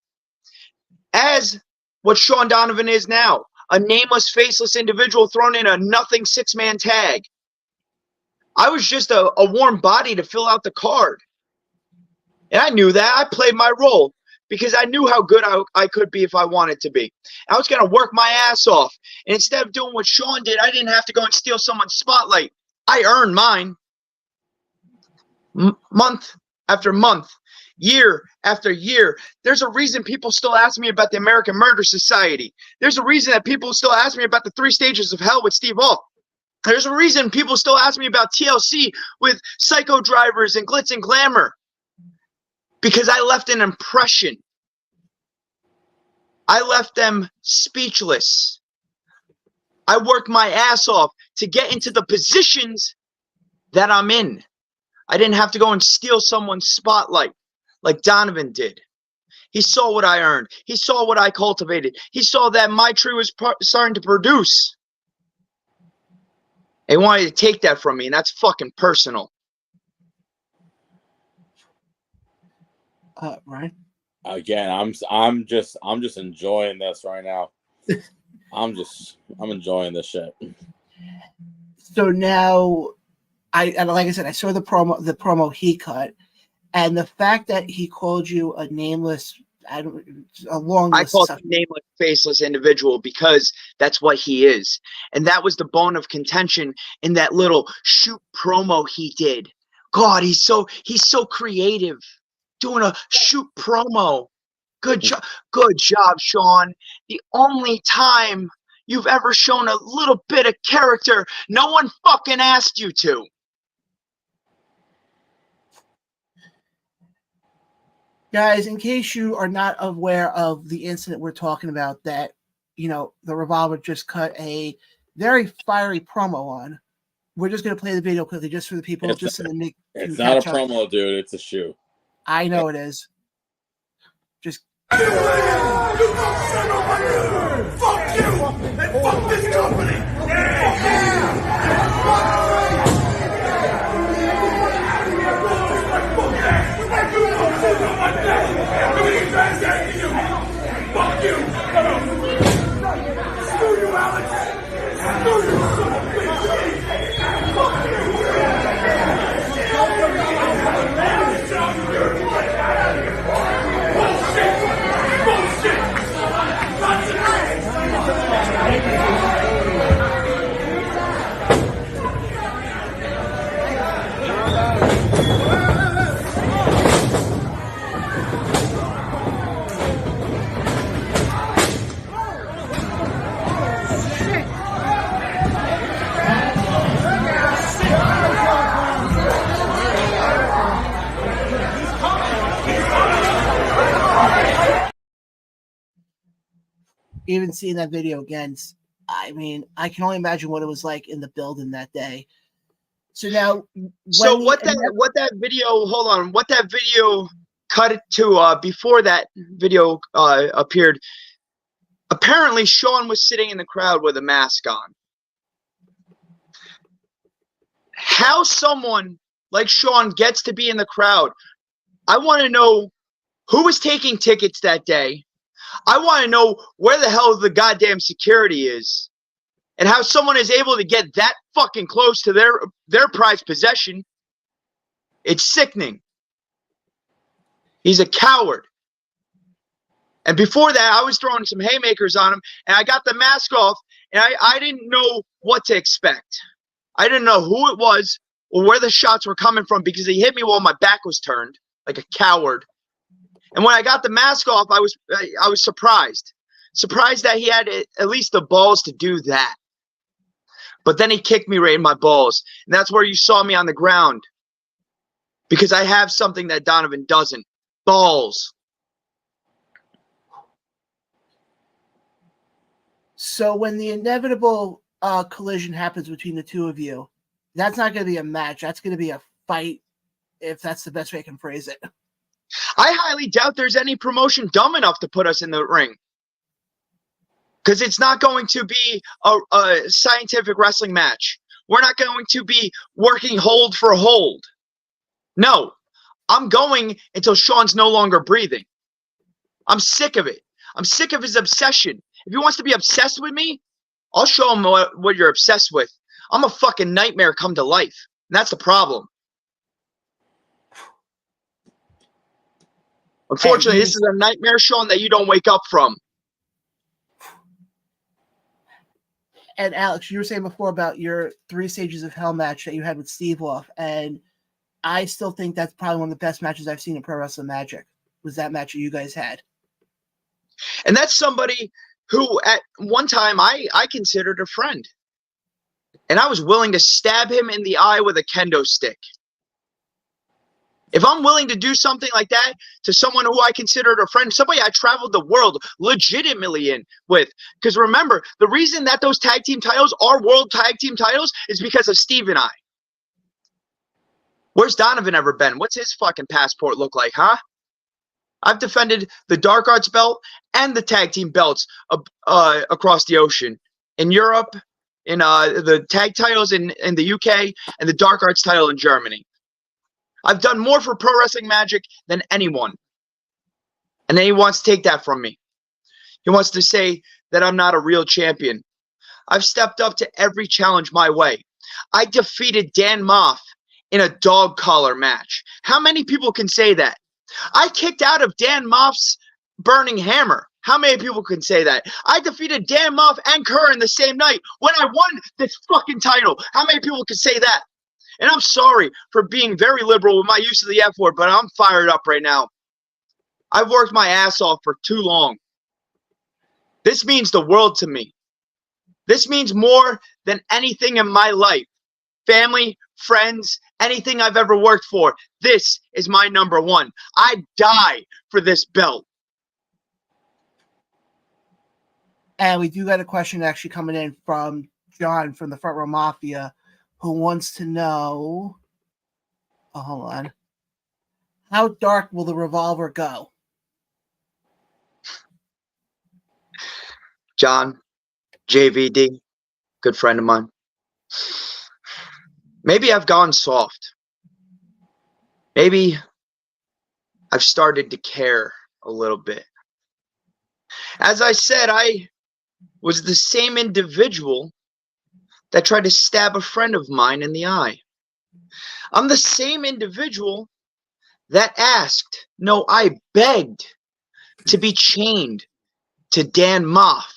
as what Sean Donovan is now. A nameless, faceless individual thrown in a nothing six-man tag. I was just a warm body to fill out the card. And I knew that. I played my role because I knew how good I could be if I wanted to be. I was going to work my ass off. And instead of doing what Sean did, I didn't have to go and steal someone's spotlight. I earned mine. Month after month. Year after year. There's a reason people still ask me about the American Murder Society. There's a reason that people still ask me about the 3 Stages of Hell with Steve Ault. There's a reason people still ask me about TLC with Psycho Drivers and Glitz and Glamour. Because I left an impression. I left them speechless. I worked my ass off to get into the positions that I'm in. I didn't have to go and steal someone's spotlight like Donovan did. He saw what I earned. He saw what I cultivated. He saw that my tree was starting to produce. He wanted to take that from me, and that's fucking personal. Ryan? Again, I'm just enjoying this right now. I'm enjoying this shit. So now, like I said, I saw the promo he cut, and the fact that he called you a nameless, I call him nameless, faceless individual because that's what he is, and that was the bone of contention in that little shoot promo he did. God, he's so creative, doing a shoot promo. Good job, Sean. The only time you've ever shown a little bit of character, no one fucking asked you to. Guys, in case you are not aware of the incident we're talking about that, the Revolver just cut a very fiery promo on, we're just going to play the video quickly just for the people. It's not a promo, dude. It's a shoe. I know it is. Just. You fuck you and fuck this company. Fuck you! Screw you, Alex! Screw you, son of a bitch! Fuck you! Bullshit! Bullshit! even seeing that video again, I mean, I can only imagine what it was like in the building that day. So now, So what that video cut it to before that video appeared. Apparently, Sean was sitting in the crowd with a mask on. How someone like Sean gets to be in the crowd, I want to know who was taking tickets that day. I want to know where the hell the goddamn security is, and how someone is able to get that fucking close to their prized possession. It's sickening. He's a coward. And before that, I was throwing some haymakers on him, and I got the mask off, and I didn't know what to expect. I didn't know who it was or where the shots were coming from because he hit me while my back was turned, like a coward. And when I got the mask off, I was surprised. Surprised that he had at least the balls to do that. But then he kicked me right in my balls. And that's where you saw me on the ground. Because I have something that Donovan doesn't. Balls. So when the inevitable collision happens between the two of you, that's not going to be a match. That's going to be a fight, if that's the best way I can phrase it. I highly doubt there's any promotion dumb enough to put us in the ring. Because it's not going to be a scientific wrestling match. We're not going to be working hold for hold. No. I'm going until Sean's no longer breathing. I'm sick of it. I'm sick of his obsession. If he wants to be obsessed with me, I'll show him what you're obsessed with. I'm a fucking nightmare come to life. And that's the problem. Unfortunately, this is a nightmare, Sean, that you don't wake up from. And Alex, you were saying before about your 3 Stages of Hell match that you had with Steve Wolf, and I still think that's probably one of the best matches I've seen in Pro Wrestling Magic, was that match that you guys had. And that's somebody who at one time I considered a friend. And I was willing to stab him in the eye with a kendo stick. If I'm willing to do something like that to someone who I considered a friend, somebody I traveled the world legitimately with. Because remember, the reason that those tag team titles are world tag team titles is because of Steve and I. Where's Donovan ever been? What's his fucking passport look like, huh? I've defended the Dark Arts belt and the tag team belts across the ocean. In Europe, in the tag titles in the UK, and the Dark Arts title in Germany. I've done more for Pro Wrestling Magic than anyone. And then he wants to take that from me. He wants to say that I'm not a real champion. I've stepped up to every challenge my way. I defeated Dan Moff in a dog collar match. How many people can say that? I kicked out of Dan Moff's Burning Hammer. How many people can say that? I defeated Dan Moff and Kerr in the same night when I won this fucking title. How many people can say that? And I'm sorry for being very liberal with my use of the F word, but I'm fired up right now. I've worked my ass off for too long. This means the world to me. This means more than anything in my life. Family, friends, anything I've ever worked for. This is my number one. I'd die for this belt. And we do got a question actually coming in from John from the Front Row Mafia, who wants to know, hold on, how dark will the revolver go? John, JVD, good friend of mine. Maybe I've gone soft. Maybe I've started to care a little bit. As I said, I was the same individual that tried to stab a friend of mine in the eye. I'm the same individual that asked, no, I begged to be chained to Dan Moff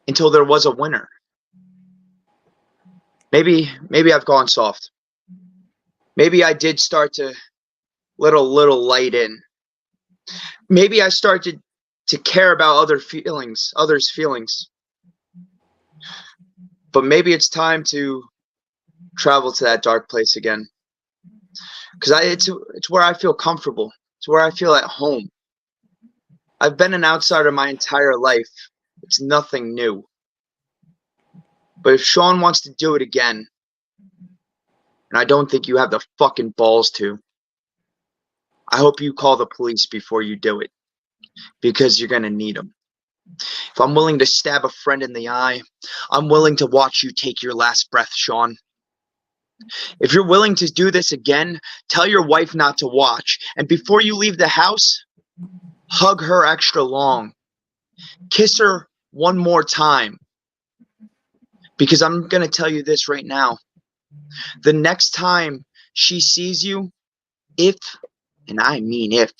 until there was a winner. Maybe I've gone soft. Maybe I did start to let a little light in. Maybe I started to care about others' feelings. But maybe it's time to travel to that dark place again. Because it's where I feel comfortable. It's where I feel at home. I've been an outsider my entire life. It's nothing new. But if Sean wants to do it again, and I don't think you have the fucking balls to, I hope you call the police before you do it, because you're going to need them. If I'm willing to stab a friend in the eye, I'm willing to watch you take your last breath, Sean. If you're willing to do this again, tell your wife not to watch. And before you leave the house, hug her extra long. Kiss her one more time. Because I'm going to tell you this right now. The next time she sees you, if, and I mean if,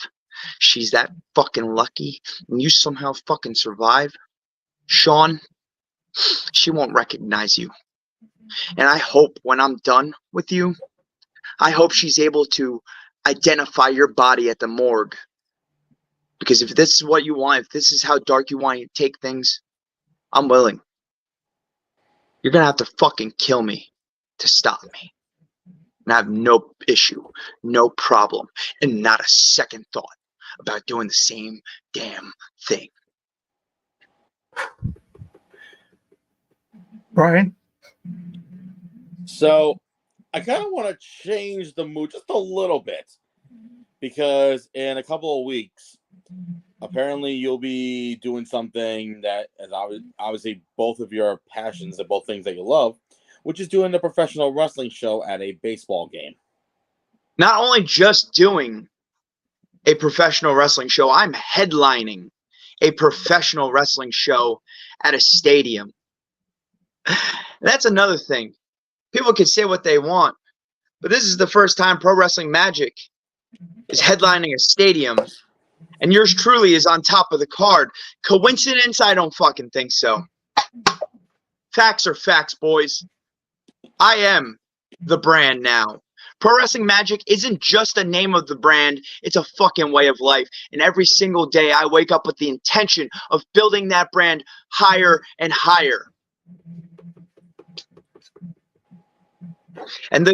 she's that fucking lucky and you somehow fucking survive, Sean, she won't recognize you. And I hope when I'm done with you, I hope she's able to identify your body at the morgue. Because if this is what you want, if this is how dark you want to take things, I'm willing. You're going to have to fucking kill me to stop me. And I have no issue, no problem, and not a second thought about doing the same damn thing. Brian? So I kind of want to change the mood just a little bit, because in a couple of weeks, apparently you'll be doing something that is obviously both of your passions and both things that you love, which is doing a professional wrestling show at a baseball game. Not only just doing a professional wrestling show, I'm headlining a professional wrestling show at a stadium. That's another thing. People can say what they want, but this is the first time Pro Wrestling Magic is headlining a stadium, and yours truly is on top of the card. Coincidence? I don't fucking think so. Facts are facts, boys. I am the brand now. Pro Wrestling Magic isn't just a name of the brand, it's a fucking way of life. And every single day I wake up with the intention of building that brand higher and higher. And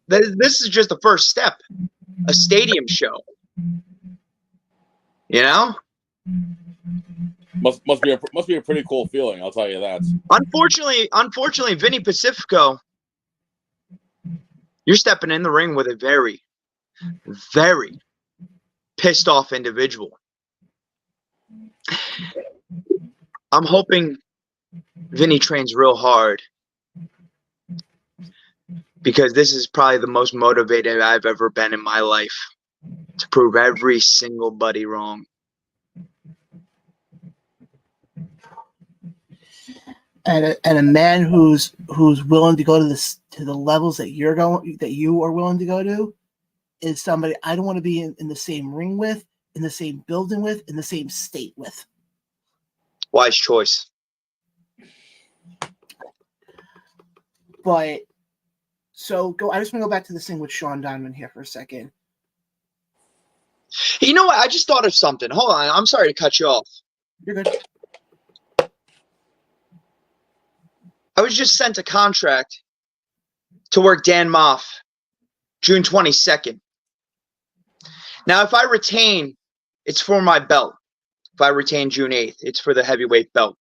this is just the first step. A stadium show. You know? Must be a pretty cool feeling, I'll tell you that. Unfortunately, Vinny Pacifico, you're stepping in the ring with a very, very pissed off individual. I'm hoping Vinny trains real hard, because this is probably the most motivated I've ever been in my life to prove every single buddy wrong. And a man who's willing to go to the levels that you are willing to go to is somebody I don't want to be in the same ring with, in the same building with, in the same state with. Wise choice. But I just want to go back to this thing with Sean Donovan here for a second. You know what? I just thought of something. Hold on. I'm sorry to cut you off. You're good. I was just sent a contract to work Dan Moff June 22nd. Now, if I retain, it's for my belt. If I retain June 8th, it's for the heavyweight belt,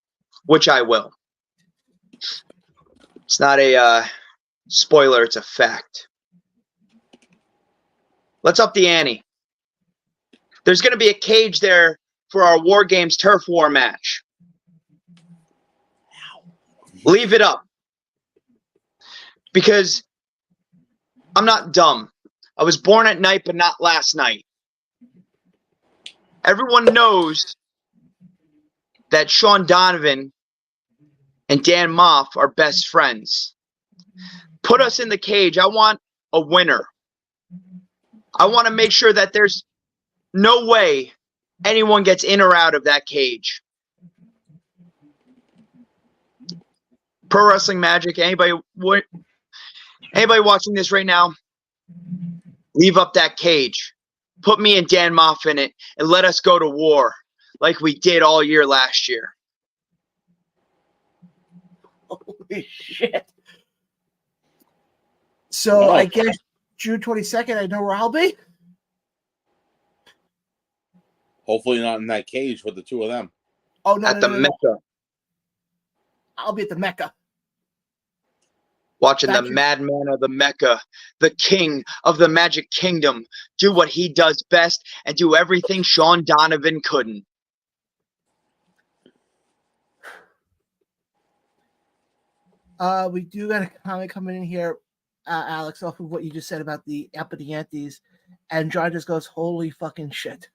which I will. It's not a spoiler, it's a fact. Let's up the ante. There's going to be a cage there for our War Games Turf War match. Leave it up. Because I'm not dumb. I was born at night, but not last night. Everyone knows that Sean Donovan and Dan Moff are best friends. Put us in the cage. I want a winner. I want to make sure that there's no way anyone gets in or out of that cage. Pro Wrestling Magic, anybody watching this right now, leave up that cage. Put me and Dan Moff in it and let us go to war like we did all year last year. Holy shit. So I guess June 22nd, I know where I'll be. Hopefully not in that cage with the two of them. Oh, no, At the Mecca. I'll be at the Mecca. Watching Thank the you. madman of the Mecca, the king of the Magic Kingdom, do what he does best and do everything Sean Donovan couldn't. We do got a comment coming in here, Alex, off of what you just said about the Antes, and John just goes, "Holy fucking shit!"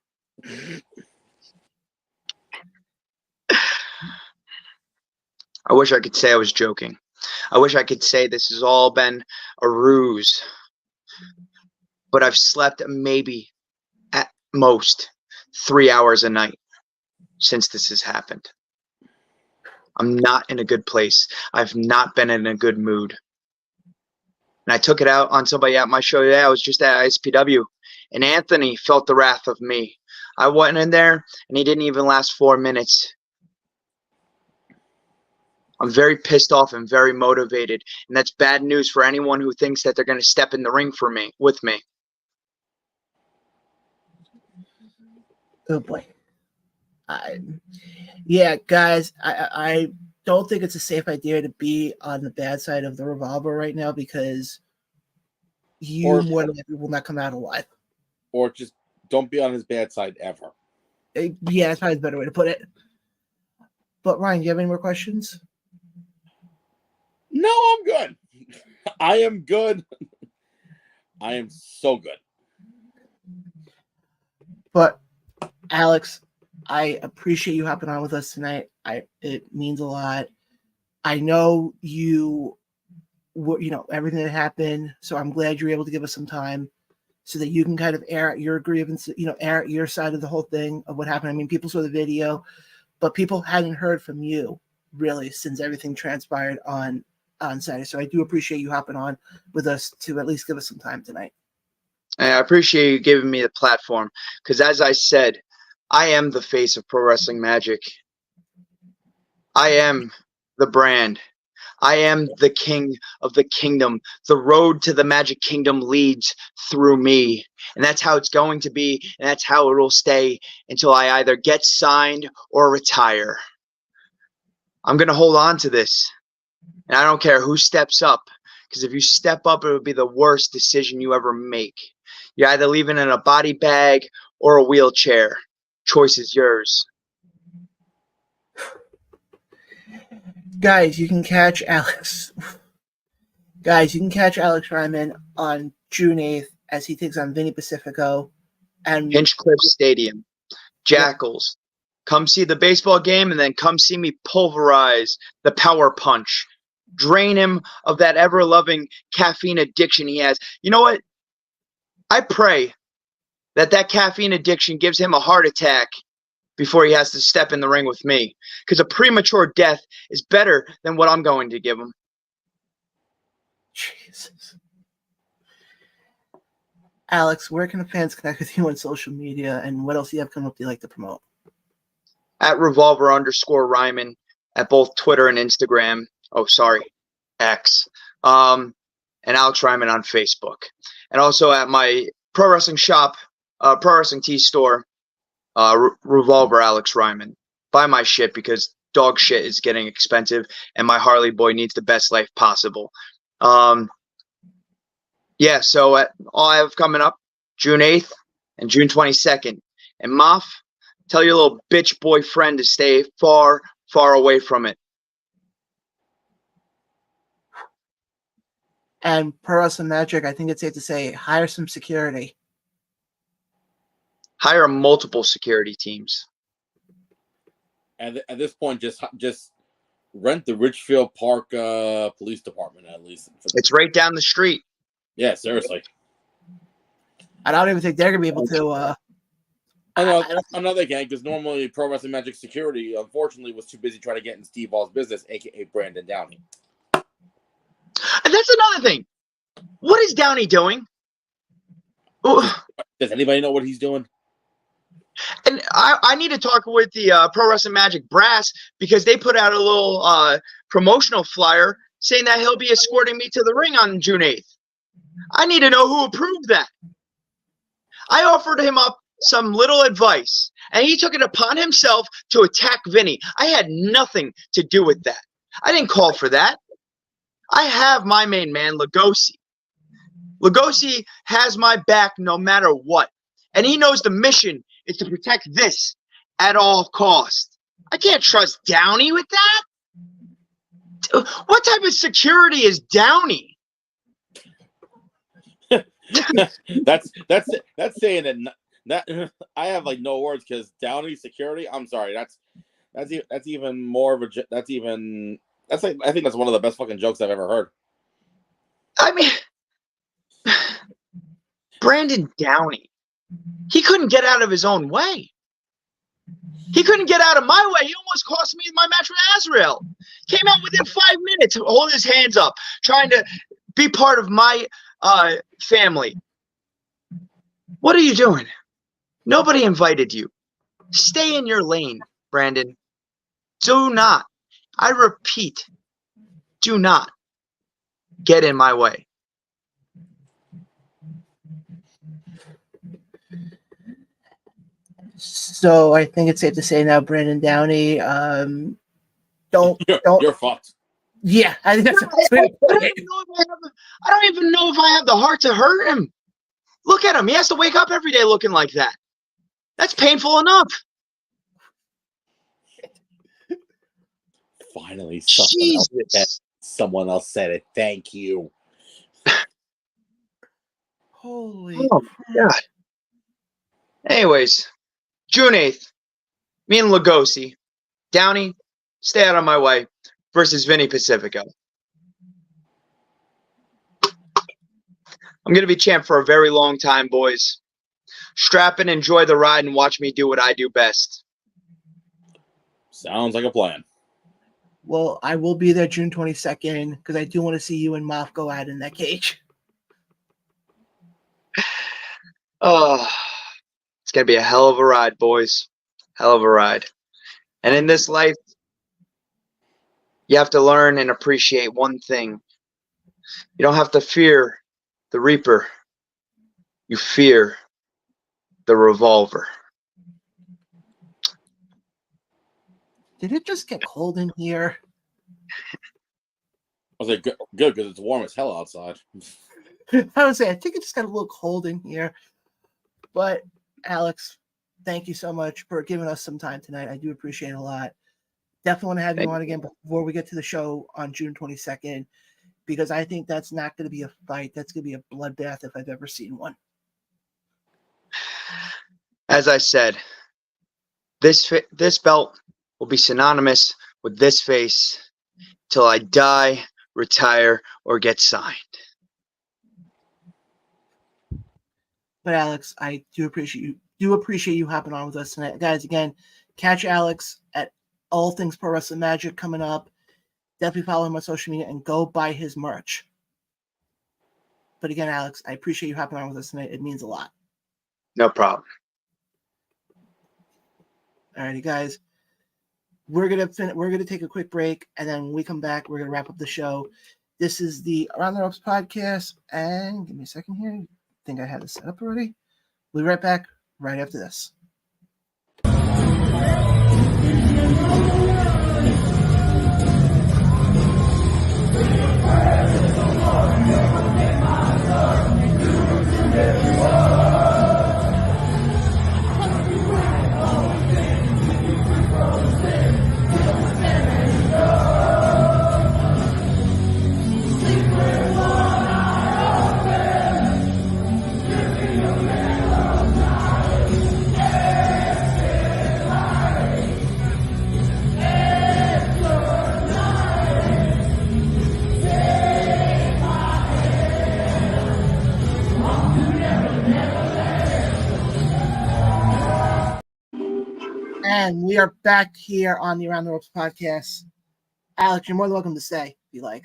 I wish I could say I was joking. I wish I could say this has all been a ruse. But I've slept maybe at most 3 hours a night since this has happened. I'm not in a good place. I've not been in a good mood. And I took it out on somebody at my show today. I was just at ISPW, and Anthony felt the wrath of me. I went in there, and he didn't even last 4 minutes. I'm very pissed off and very motivated, and that's bad news for anyone who thinks that they're going to step in the ring with me. Oh boy. Yeah, guys, I don't think it's a safe idea to be on the bad side of the revolver right now, because you more than likely will not come out alive. Or just don't be on his bad side ever. Yeah, that's probably the better way to put it. But Ryan, do you have any more questions? No, I'm good. I am good. I am so good. But Alex, I appreciate you hopping on with us tonight. It means a lot. I know you everything that happened, so I'm glad you were able to give us some time so that you can kind of air out your grievance, air out your side of the whole thing of what happened. I mean, people saw the video, but people hadn't heard from you really since everything transpired on Saturday. So I do appreciate you hopping on with us to at least give us some time tonight. And I appreciate you giving me the platform, because as I said, I am the face of Pro Wrestling Magic. I am the brand. I am the king of the kingdom. The road to the Magic Kingdom leads through me. And that's how it's going to be, and that's how it will stay until I either get signed or retire. I'm going to hold on to this. And I don't care who steps up, because if you step up, it would be the worst decision you ever make. You're either leaving in a body bag or a wheelchair. Choice is yours. Guys, you can catch Alex Ryman on June 8th as he takes on Vinny Pacifico. And Hinchcliffe Stadium. Jackals. Come see the baseball game, and then come see me pulverize the power punch. Drain him of that ever-loving caffeine addiction he has. You know what? I pray that caffeine addiction gives him a heart attack before he has to step in the ring with me. Because a premature death is better than what I'm going to give him. Jesus. Alex, where can the fans connect with you on social media, and what else do you have coming up that you like to promote? At Revolver_Ryman at both Twitter and Instagram. Oh, sorry, X. And Alex Ryman on Facebook. And also at my pro wrestling shop, pro wrestling tee store, Revolver Alex Ryman. Buy my shit, because dog shit is getting expensive, and my Harley boy needs the best life possible. Yeah, so all I have coming up, June 8th and June 22nd. And Moff, tell your little bitch boyfriend to stay far, far away from it. And Pro Wrestling Magic, I think it's safe to say, hire some security. Hire multiple security teams. And at this point, just rent the Richfield Park Police Department, at least. It's right down the street. Yeah, seriously. I don't even think they're going to be able to. I know they can, because normally Pro Wrestling Magic Security, unfortunately, was too busy trying to get in Steve Hall's business, a.k.a. Brandon Downey. And that's another thing. What is Downey doing? Does anybody know what he's doing? And I need to talk with the Pro Wrestling Magic brass, because they put out a little promotional flyer saying that he'll be escorting me to the ring on June 8th. I need to know who approved that. I offered him up some little advice, and he took it upon himself to attack Vinny. I had nothing to do with that. I didn't call for that. I have my main man, Lugosi. Lugosi has my back no matter what. And he knows the mission is to protect this at all costs. I can't trust Downey with that. What type of security is Downey? that's saying that I have like no words because Downey security. I'm sorry. That's even more of a. That's like I think that's one of the best fucking jokes I've ever heard. I mean, Brandon Downey, he couldn't get out of his own way. He couldn't get out of my way. He almost cost me my match with Azrael. Came out within 5 minutes, holding his hands up, trying to be part of my family. What are you doing? Nobody invited you. Stay in your lane, Brandon. Do not, I repeat, do not get in my way. So I think it's safe to say now, Brandon Downey, You're fucked. Yeah, I think that's. I don't even know if I have the heart to hurt him. Look at him. He has to wake up every day looking like that. That's painful enough. Finally, someone else said it. Thank you. Holy God. Anyways, June 8th, me and Lugosi, Downey, stay out of my way, versus Vinny Pacifico. I'm going to be champ for a very long time, boys. Strap in, enjoy the ride, and watch me do what I do best. Sounds like a plan. Well, I will be there June 22nd because I do want to see you and Moff go out in that cage. Oh, it's going to be a hell of a ride, boys. Hell of a ride. And in this life, you have to learn and appreciate one thing. You don't have to fear the Reaper. You fear the revolver. Did it just get cold in here? I was like, good, because it's warm as hell outside. I would say, I think it just got a little cold in here. But, Alex, thank you so much for giving us some time tonight. I do appreciate it a lot. Definitely want to have you on again before we get to the show on June 22nd, because I think that's not going to be a fight. That's going to be a bloodbath if I've ever seen one. As I said, this belt will be synonymous with this face till I die, retire, or get signed. But Alex, I do appreciate you hopping on with us tonight. Guys, again, catch Alex at All Things Pro Wrestling Magic coming up. Definitely follow him on social media and go buy his merch. But again, Alex, I appreciate you hopping on with us tonight. It means a lot. No problem. Alrighty, guys. We're gonna take a quick break, and then when we come back, we're gonna wrap up the show. This is the Around the Ropes podcast, and give me a second here. I think I had it set up already. We'll be right back right after this. And we are back here on the Around the Ropes podcast. Alex, you're more than welcome to stay if you like.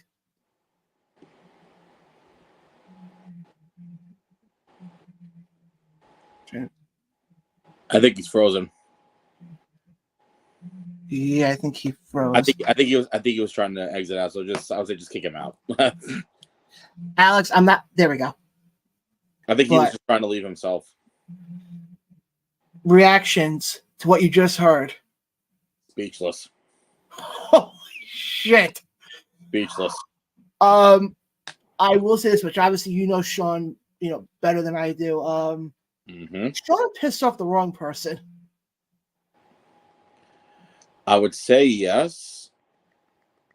I think he's frozen. Yeah, I think he froze. I think he was trying to exit out. So I would say just kick him out. Alex, I'm not. There we go. I think he was just trying to leave himself. Reactions to what you just heard. Speechless. Holy shit. Speechless. I will say this, which obviously you know Sean, better than I do. Sean pissed off the wrong person. I would say yes,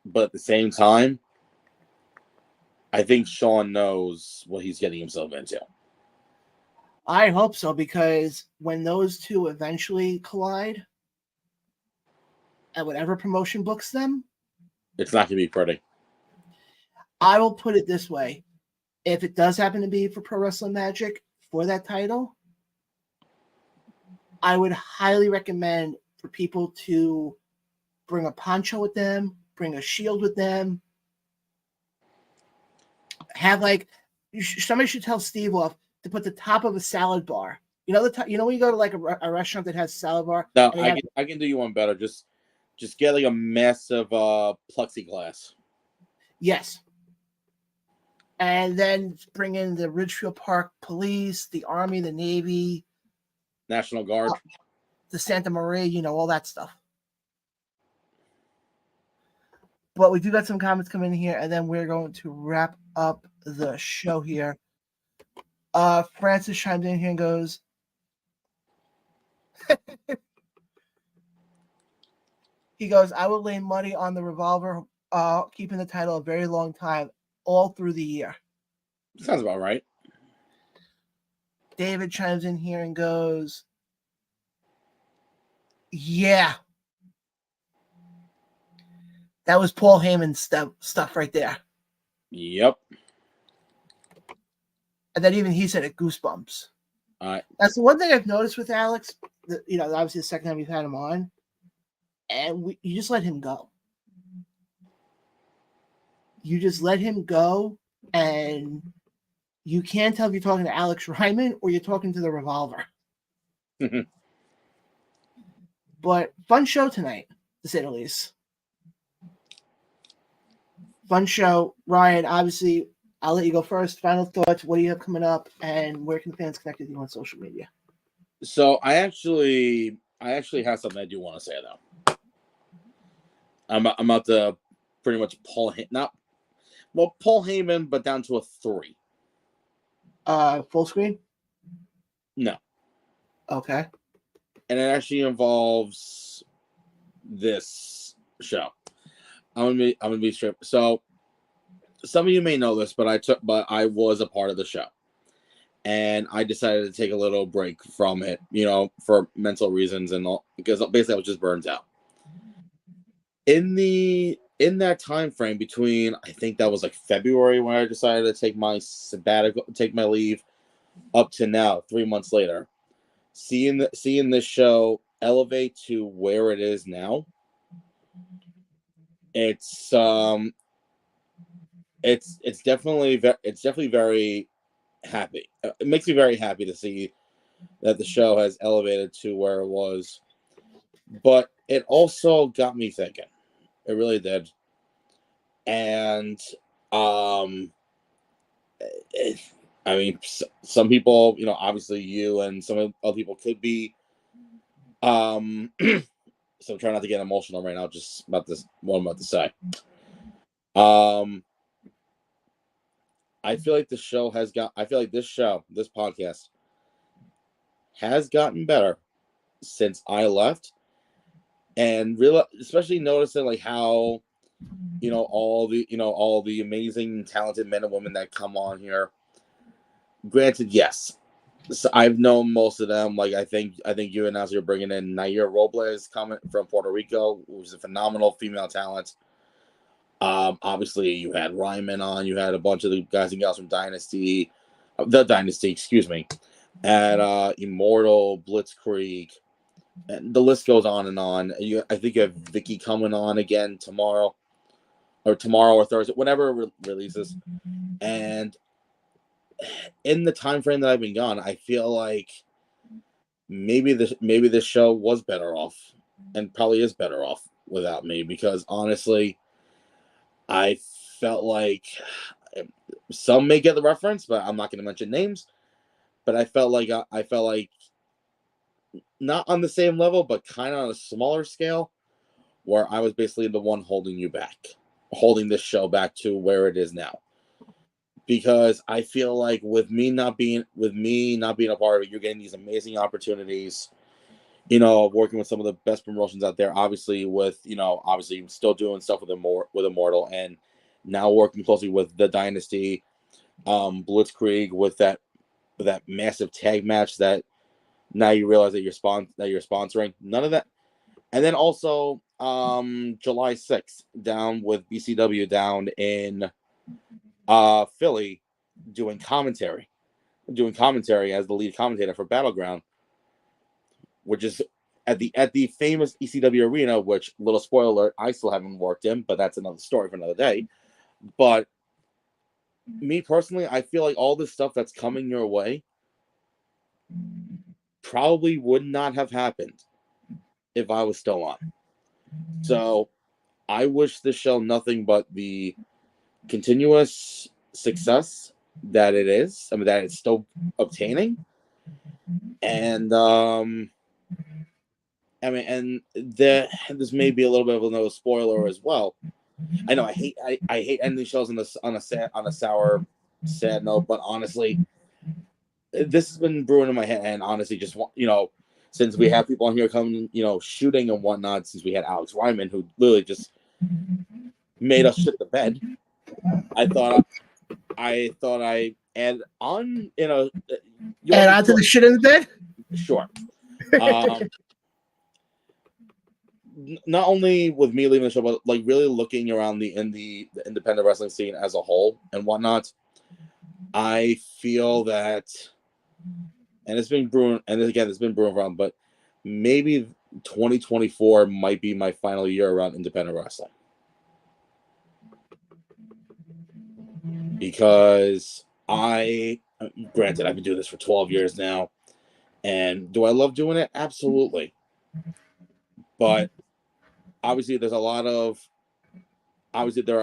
but at the same time, I think Sean knows what he's getting himself into. I hope so, because when those two eventually collide, and whatever promotion books them, it's not going to be pretty. I will put it this way. If it does happen to be for Pro Wrestling Magic for that title, I would highly recommend for people to bring a poncho with them, bring a shield with them. Have somebody should tell Steve off to put the top of a salad bar. You know when you go to like a restaurant that has a salad bar. No, I can do you one better. Just get like a massive plexiglass. Yes. And then bring in the Ridgefield Park Police, the Army, the Navy, National Guard, the Santa Maria, all that stuff. But we do got some comments coming in here, and then we're going to wrap up the show here. Francis chimed in here and goes, he goes, I would lay money on the Revolver keeping the title a very long time, all through the year. Sounds about right. David chimes in here and goes, yeah. That was Paul Heyman stuff right there. Yep. And then even he said it, goosebumps. All right. That's the one thing I've noticed with Alex. Obviously the second time we've had him on, and you just let him go. You just let him go, and you can't tell if you're talking to Alex Ryman or you're talking to the Revolver. But fun show tonight, to say the least. Fun show. Ryan, obviously, I'll let you go first. Final thoughts. What do you have coming up, and where can fans connect with you on social media? So I actually have something I do want to say though. I'm about to pretty much Paul Heyman, but down to a 3. Full screen? No. Okay. And it actually involves this show. I'm gonna be straight. So some of you may know this, but I was a part of the show, and I decided to take a little break from it, for mental reasons and all, because basically I was just burned out. In that time frame between, I think that was like February when I decided to take my sabbatical, take my leave, up to now, 3 months later, seeing this show elevate to where it is now, it's definitely very happy. It makes me very happy to see that the show has elevated to where it was, but it also got me thinking. It really did. And some people, obviously you and some other people could be so I'm trying not to get emotional right now just about this, what I'm about to say. I feel like this podcast has gotten better since I left, and especially noticing like how all the amazing talented men and women that come on here. Granted, yes, so I've known most of them. Like I think you announced you're bringing in Nair Robles coming from Puerto Rico, who's a phenomenal female talent. Obviously you had Ryman on, you had a bunch of the guys and gals from the Dynasty, excuse me, and Immortal, Blitzkrieg, and the list goes on and on. I think you have Vicki coming on again tomorrow or Thursday, whenever it releases. And in the time frame that I've been gone, I feel like maybe this show was better off, and probably is better off without me, because honestly, I felt like some may get the reference, but I'm not going to mention names. But I felt like not on the same level, but kind of on a smaller scale, where I was basically the one holding you back. holding this show back to where it is now. Because I feel like with me not being a part of it, you're getting these amazing opportunities, working with some of the best promotions out there. Obviously still doing stuff with Immortal, and now working closely with the Dynasty, Blitzkrieg, with that massive tag match that now you realize that you're sponsoring. None of that. And then also July 6th down with BCW down in Philly, doing commentary as the lead commentator for Battleground, which is at the famous ECW arena, which, little spoiler alert, I still haven't worked in, but that's another story for another day. But me personally, I feel like all this stuff that's coming your way probably would not have happened if I was still on. So I wish this show nothing but the continuous success that it is. I mean, that it's still obtaining. And this may be a little bit of another spoiler as well. I know I hate ending shows on a sour, sad note, but honestly, this has been brewing in my head, and honestly, just since we have people on here coming, shooting and whatnot, since we had Alex Wyman, who literally just made us shit the bed, I thought I add on, add on to the shit in the bed. Sure. Not only with me leaving the show, but like really looking around the independent wrestling scene as a whole and whatnot, I feel that, and it's been brewing, and again, it's been brewing around, but maybe 2024 might be my final year around independent wrestling. Because granted, I've been doing this for 12 years now, and do I love doing it? Absolutely. But obviously, there are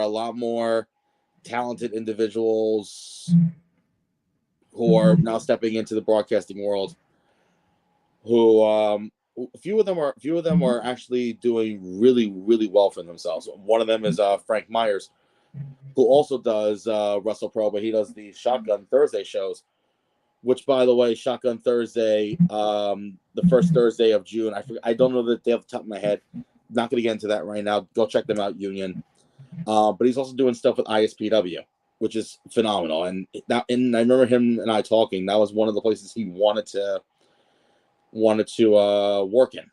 a lot more talented individuals who are now stepping into the broadcasting world, who a few of them are actually doing really, really well for themselves. One of them is Frank Myers, who also does WrestlePro, but he does the Shotgun Thursday shows, which, by the way, Shotgun Thursday, the first Thursday of June, I don't know the day off the top of my head. Not going to get into that right now. Go check them out, Union. But he's also doing stuff with ISPW, which is phenomenal. And I remember him and I talking. That was one of the places he wanted to work in,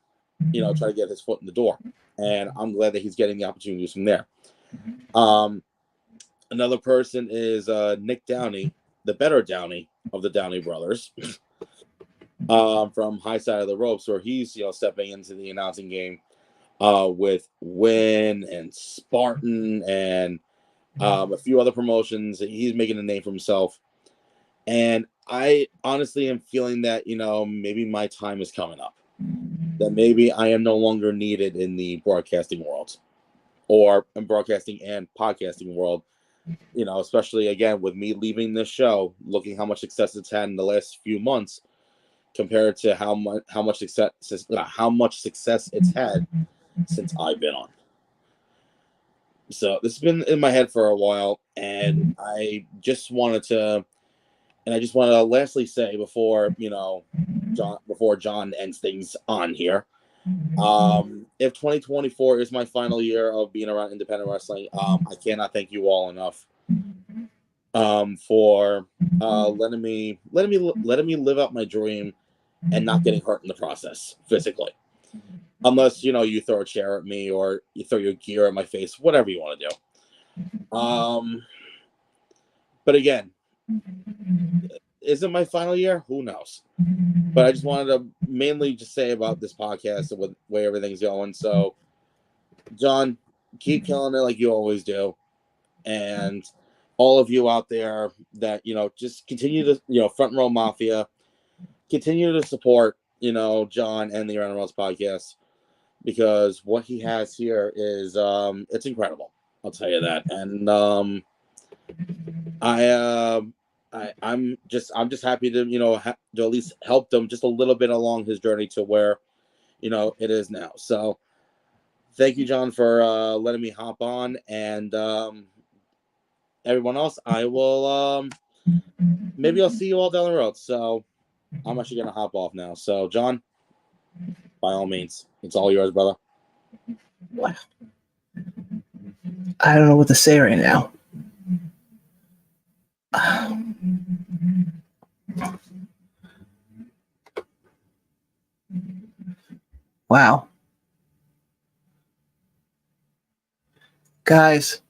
try to get his foot in the door. And I'm glad that he's getting the opportunities from there. Another person is Nick Downey, the better Downey of the Downey brothers, from High Side of the Ropes, where he's stepping into the announcing game with Win and Spartan and a few other promotions. He's making a name for himself, and I honestly am feeling that maybe my time is coming up, that maybe I am no longer needed in the broadcasting world, or in broadcasting and podcasting world. Especially again with me leaving this show, looking how much success it's had in the last few months compared to how much success it's had since I've been on. So this has been in my head for a while, and I just wanted to lastly say before John ends things on here, if 2024 is my final year of being around independent wrestling, I cannot thank you all enough for letting me live out my dream and not getting hurt in the process physically. Unless, you throw a chair at me or you throw your gear at my face, whatever you want to do. But again, is it my final year? Who knows? But I just wanted to mainly just say about this podcast and with the way everything's going. So, John, keep killing it like you always do. And all of you out there that, just continue to, Front Row Mafia, continue to support, John and the Around the World podcast. Because what he has here is it's incredible. I'll tell you that. And I'm just happy to to at least help them just a little bit along his journey to where it is now. So Thank you, John, for letting me hop on, and everyone else. I will maybe I'll see you all down the road. So I'm actually gonna hop off now. So John, by all means, it's all yours, brother. Wow. I don't know what to say right now. Wow. Guys,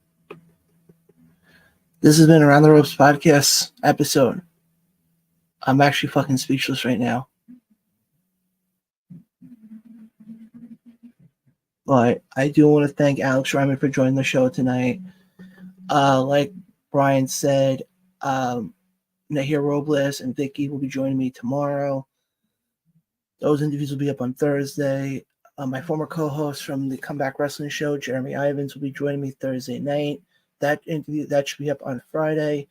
this has been Around the Ropes podcast episode. I'm actually fucking speechless right now. But I do want to thank Alex Ryman for joining the show tonight. Like Brian said, Nahir Robles and Vicki will be joining me tomorrow. Those interviews will be up on Thursday. My former co-host from the Comeback Wrestling Show, Jeremy Ivins, will be joining me Thursday night. That interview that should be up on Friday.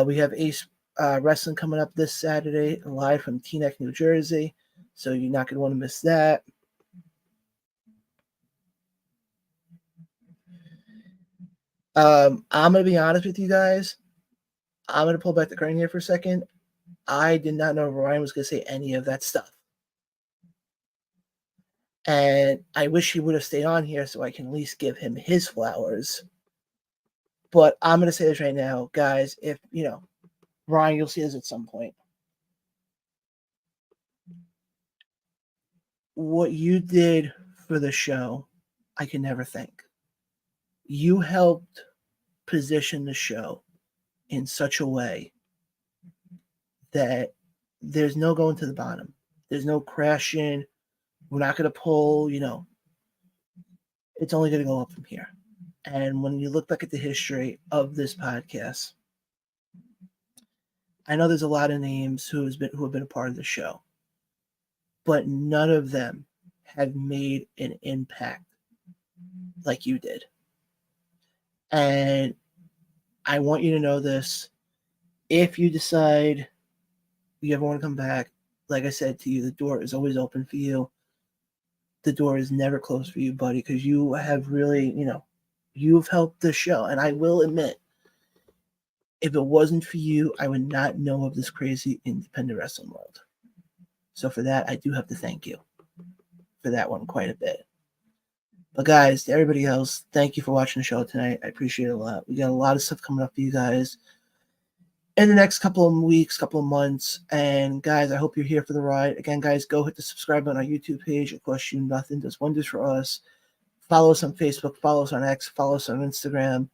We have Ace Wrestling coming up this Saturday, live from Teaneck, New Jersey. So you're not going to want to miss that. I'm going to be honest with you guys. I'm going to pull back the curtain here for a second. I did not know Ryan was going to say any of that stuff. And I wish he would have stayed on here so I can at least give him his flowers. But I'm going to say this right now, guys. If, Ryan, you'll see this at some point. What you did for the show, I can never thank. You helped position the show in such a way that there's no going to the bottom. There's no crashing. We're not going to pull, it's only going to go up from here. And when you look back at the history of this podcast, I know there's a lot of names who have been a part of the show, but none of them have made an impact like you did. And I want you to know this. If you decide you ever want to come back, like I said to you, the door is always open for you. The door is never closed for you, buddy, because you have really, you've helped the show. And I will admit, if it wasn't for you, I would not know of this crazy independent wrestling world. So for that, I do have to thank you for that one quite a bit. But guys, to everybody else, thank you for watching the show tonight. I appreciate it a lot. We got a lot of stuff coming up for you guys in the next couple of weeks, couple of months. And guys, I hope you're here for the ride. Again, guys, go hit the subscribe button on our YouTube page. It costs you nothing. Does wonders for us. Follow us on Facebook. Follow us on X. Follow us on Instagram.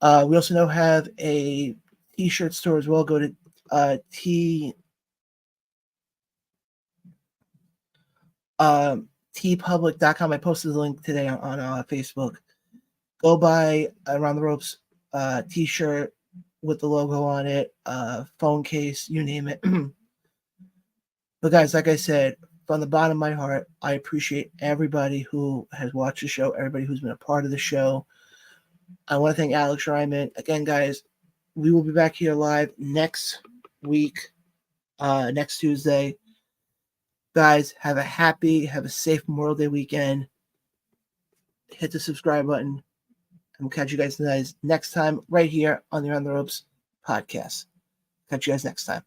We also now have a t-shirt store as well. Go to tpublic.com. I posted the link today on Facebook. Go buy Around the Ropes t-shirt with the logo on it, phone case, you name it. But guys, like I said, from the bottom of my heart, I appreciate everybody who has watched the show, everybody who's been a part of the show. I want to thank Alex Ryman. Again, guys, we will be back here live next week, next Tuesday. Guys, have a safe Memorial Day weekend. Hit the subscribe button. And we'll catch you guys next time right here on the Around the Ropes podcast. Catch you guys next time.